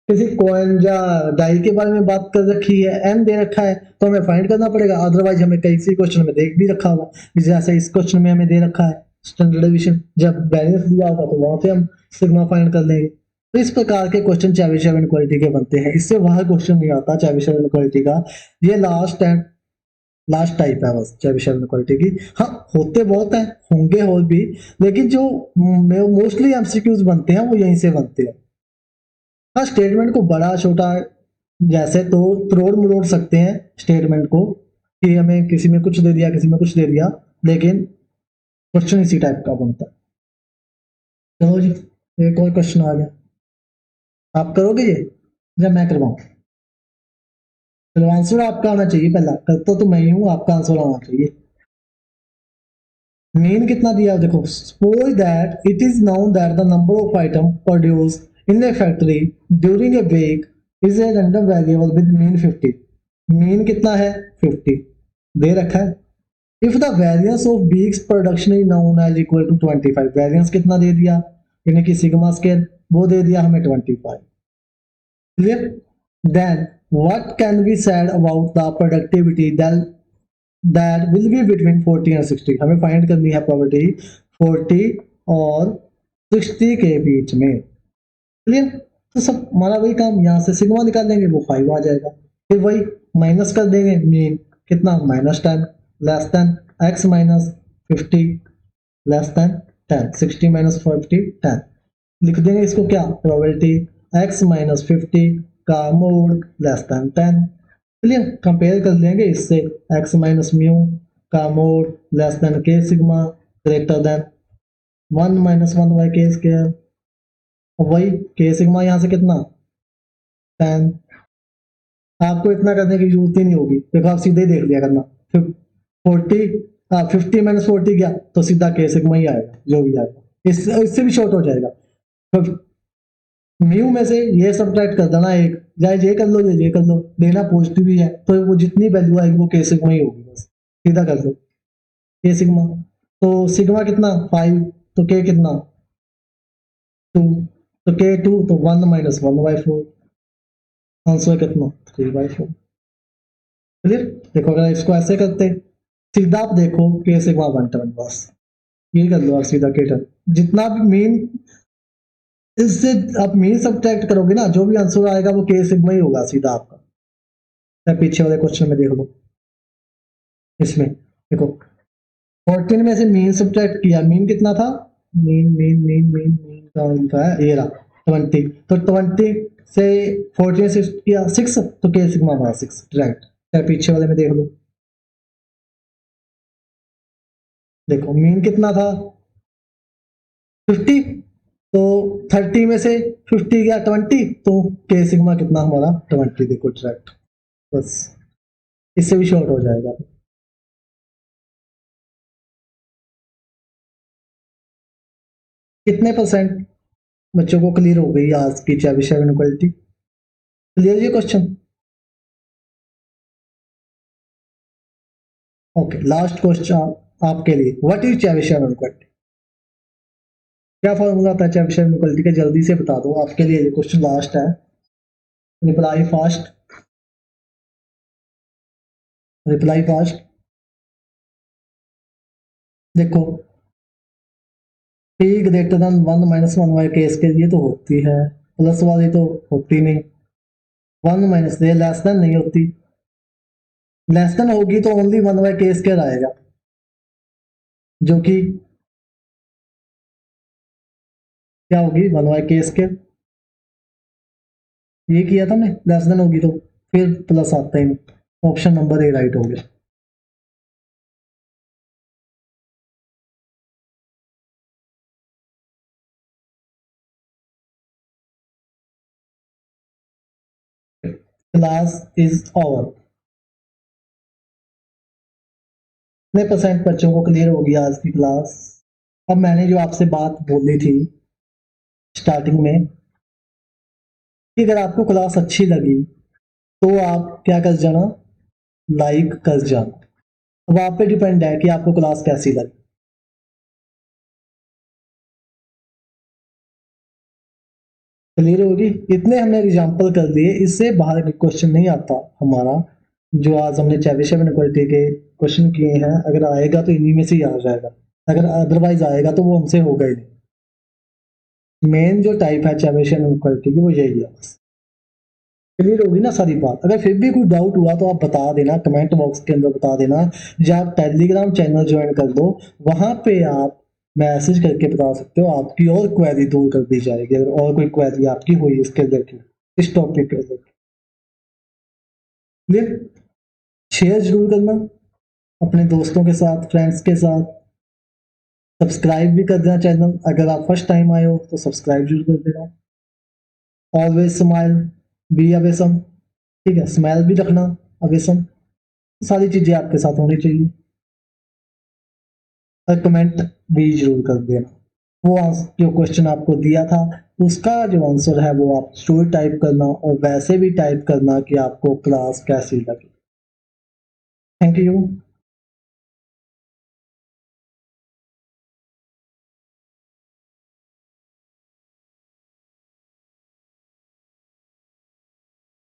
किसी कॉइन या डाई के बारे में बात कर रखी है, एम दे रखा है, तो हमें फाइंड करना पड़ेगा, अदरवाइज हमें कई सी क्वेश्चन में देख भी रखा होगा, जैसे इस क्वेश्चन में हमें दे रखा है स्टैंडर्ड डिवीजन, जब बैलेंस दिया होगा तो वहां से हम सिग्मा फाइंड कर लेंगे। तो इस प्रकार के क्वेश्चन चेबीशेव इनक्वालिटी के बनते हैं, इससे बाहर क्वेश्चन नहीं आता चेबीशेव इनक्वालिटी का, ये लास्ट टाइप है बस चेबीशेव इनक्वालिटी की। हाँ होते बहुत है, होंगे और भी, लेकिन जो मोस्टली एमसीक्यूज बनते हैं वो यहीं से बनते हैं। हाँ स्टेटमेंट को बड़ा छोटा जैसे तो तोड़ मरोड़ सकते हैं स्टेटमेंट को, कि हमें किसी में कुछ दे दिया, किसी में कुछ दे दिया, लेकिन क्वेश्चन इसी टाइप का बनता है। चलो जी, एक और क्वेश्चन आ गया, आप करोगे ये या मैं करवाऊं? चलो आंसर आपका आना चाहिए, पहला करता तो मैं ही हूं, आपका आंसर आना चाहिए। मीन कितना दिया देखो, suppose that it is known that the number of item produced in a factory during a week is a random variable with mean 50, mean कितना है 50 दे रखा है, if the variance of weeks production is known as equal to 25, variance कितना दे दिया, यानी कि सिग्मा स्केयर वो दे दिया हमें 25, clear, then what can be said about the productivity that will be between 40 and 60, हमें फाइंड करनी है प्रोबेबिलिटी 40 और 60 के बीच में, क्लियर। तो सब हमारा वही काम, यहाँ से सिग्मा निकाल लेंगे वो 5 आ जाएगा, फिर वही माइनस कर देंगे, मीन कितना -10 less than x minus 50 less than 10, 60 minus 50 10, लिख देंगे इसको क्या, प्रोबेबिलिटी x माइनस 50 का mod less then 10, clear, compare कर लेंगे इससे, x माइनस म्यू का मोड लेस देन के sigma greater than 1 minus 1 by k square, वही के सिग्मा यहाँ से कितना 10, आपको इतना करने की जरूरत ही नहीं होगी, देखो आप सीधे ही देख लिया करना, 50 माइनस 40 गया तो सीधा के सिग्मा ही आएगा, जो भी आएगा, इससे भी शॉर्ट हो जाएगा, तो म्यू में से ये सब्ट्रैक्ट कर देना एक, चाहे ये कर लो या ये कर लो, लेना पॉजिटिव ही है, तो वो जितनी वैल्यू आएगी वो के सिग्मा ही होगी, बस सीधा कर दो के सिग्मा, तो सिग्मा कितना 5, तो के कितना 2, तो के 2 तो 1 माइनस 1/4, आंसर कितना 3/4, क्लियर। देखो अगर इसको ऐसे करते सीधा आप देखो के सिग्मा 1 टर्म, बस ये कर लो और सीधा के टर्म, जितना भी मीन इससे आप मीन सब्ट्रैक्ट करोगे ना, जो भी आंसर आएगा वो के सिग्मा ही होगा सीधा आपका, या पीछे वाले क्वेश्चन में देख लो, इसमें देखो 14 में से मीन सब्ट्रैक्ट किया, मीन कितना था, mean mean mean mean mean का है ये रहा 20, तो 20 से 14 से किया 6, तो के सिग्मा हमारा 6 डायरेक्ट। क्या पीछे वाले में देख लो, देखो मीन कितना था 50, तो 30 में से 50 गया 20, तो के सिग्मा कितना हमारा 20, देखो डायरेक्ट, बस इससे भी शॉर्ट हो जाएगा। कितने परसेंट बच्चों को क्लियर हो गई आज की चेबिशेव इनइक्वालिटी? क्लियर ये क्वेश्चन? ओके, लास्ट क्वेश्चन आपके लिए, व्हाट इज चेबिशेव इनइक्वालिटी? क्या फॉर्मूला होता है चेबिशेव इनइक्वालिटी का, जल्दी से बता दो, आपके लिए ये क्वेश्चन लास्ट है, रिप्लाई फास्ट, रिप्लाई फास्ट। देखो p greater than 1 minus 1 y case के लिए तो होती है, प्लस वाली तो होती नहीं, 1 माइनस ये लेस देन नहीं होती, लेस देन होगी तो ओनली 1 बाय के स्क्वायर आएगा, जो कि क्या होगी 1 बाय के स्क्वायर, ये किया था हमने, लेस देन होगी तो फिर प्लस आता है, ऑप्शन नंबर ए राइट हो गया। Class is over. कितने परसेंट बच्चों को क्लियर होगी आज की क्लास? अब मैंने जो आपसे बात बोली थी स्टार्टिंग में कि अगर आपको क्लास अच्छी लगी तो आप क्या कर जाना, लाइक कर जाना। अब आप पे डिपेंड है कि आपको क्लास कैसी लगी। क्लियर होगी? इतने हमने एग्जाम्पल कर दिए, इससे बाहर के क्वेश्चन नहीं आता हमारा, जो आज हमने चेबिशेव इनइक्वालिटी के क्वेश्चन किए हैं, अगर आएगा तो इन्हीं में से ही आ जाएगा, अगर अदरवाइज आएगा तो वो हमसे होगा ही नहीं। मेन जो टाइप है चेबिशेव इनइक्वालिटी की वो यही है। क्लियर होगी ना सारी बात? अगर फिर भी कोई डाउट हुआ तो आप बता देना, कमेंट बॉक्स के अंदर बता देना, या आप टेलीग्राम चैनल ज्वाइन कर दो, वहां पे आप मैसेज करके बता सकते हो, आपकी और क्वेरी दूर कर दी जाएगी, अगर और कोई क्वेरी आपकी हुई इसके रिलेटेड, इस टॉपिक के रिलेटेड। क्लियर? शेयर जरूर करना अपने दोस्तों के साथ, फ्रेंड्स के साथ, सब्सक्राइब भी कर देना चैनल, अगर आप फर्स्ट टाइम आए हो तो सब्सक्राइब जरूर कर देना। ऑलवेज स्माइल, बी अवेसम, ठीक है, स्माइल भी रखना, अवेसम, सारी चीजें आपके साथ होनी चाहिए। और कमेंट भी जरूर कर देना, वो जो क्वेश्चन आपको दिया था उसका जो आंसर है वो आप जरूर टाइप करना, और वैसे भी टाइप करना कि आपको क्लास कैसी लगी। Thank you.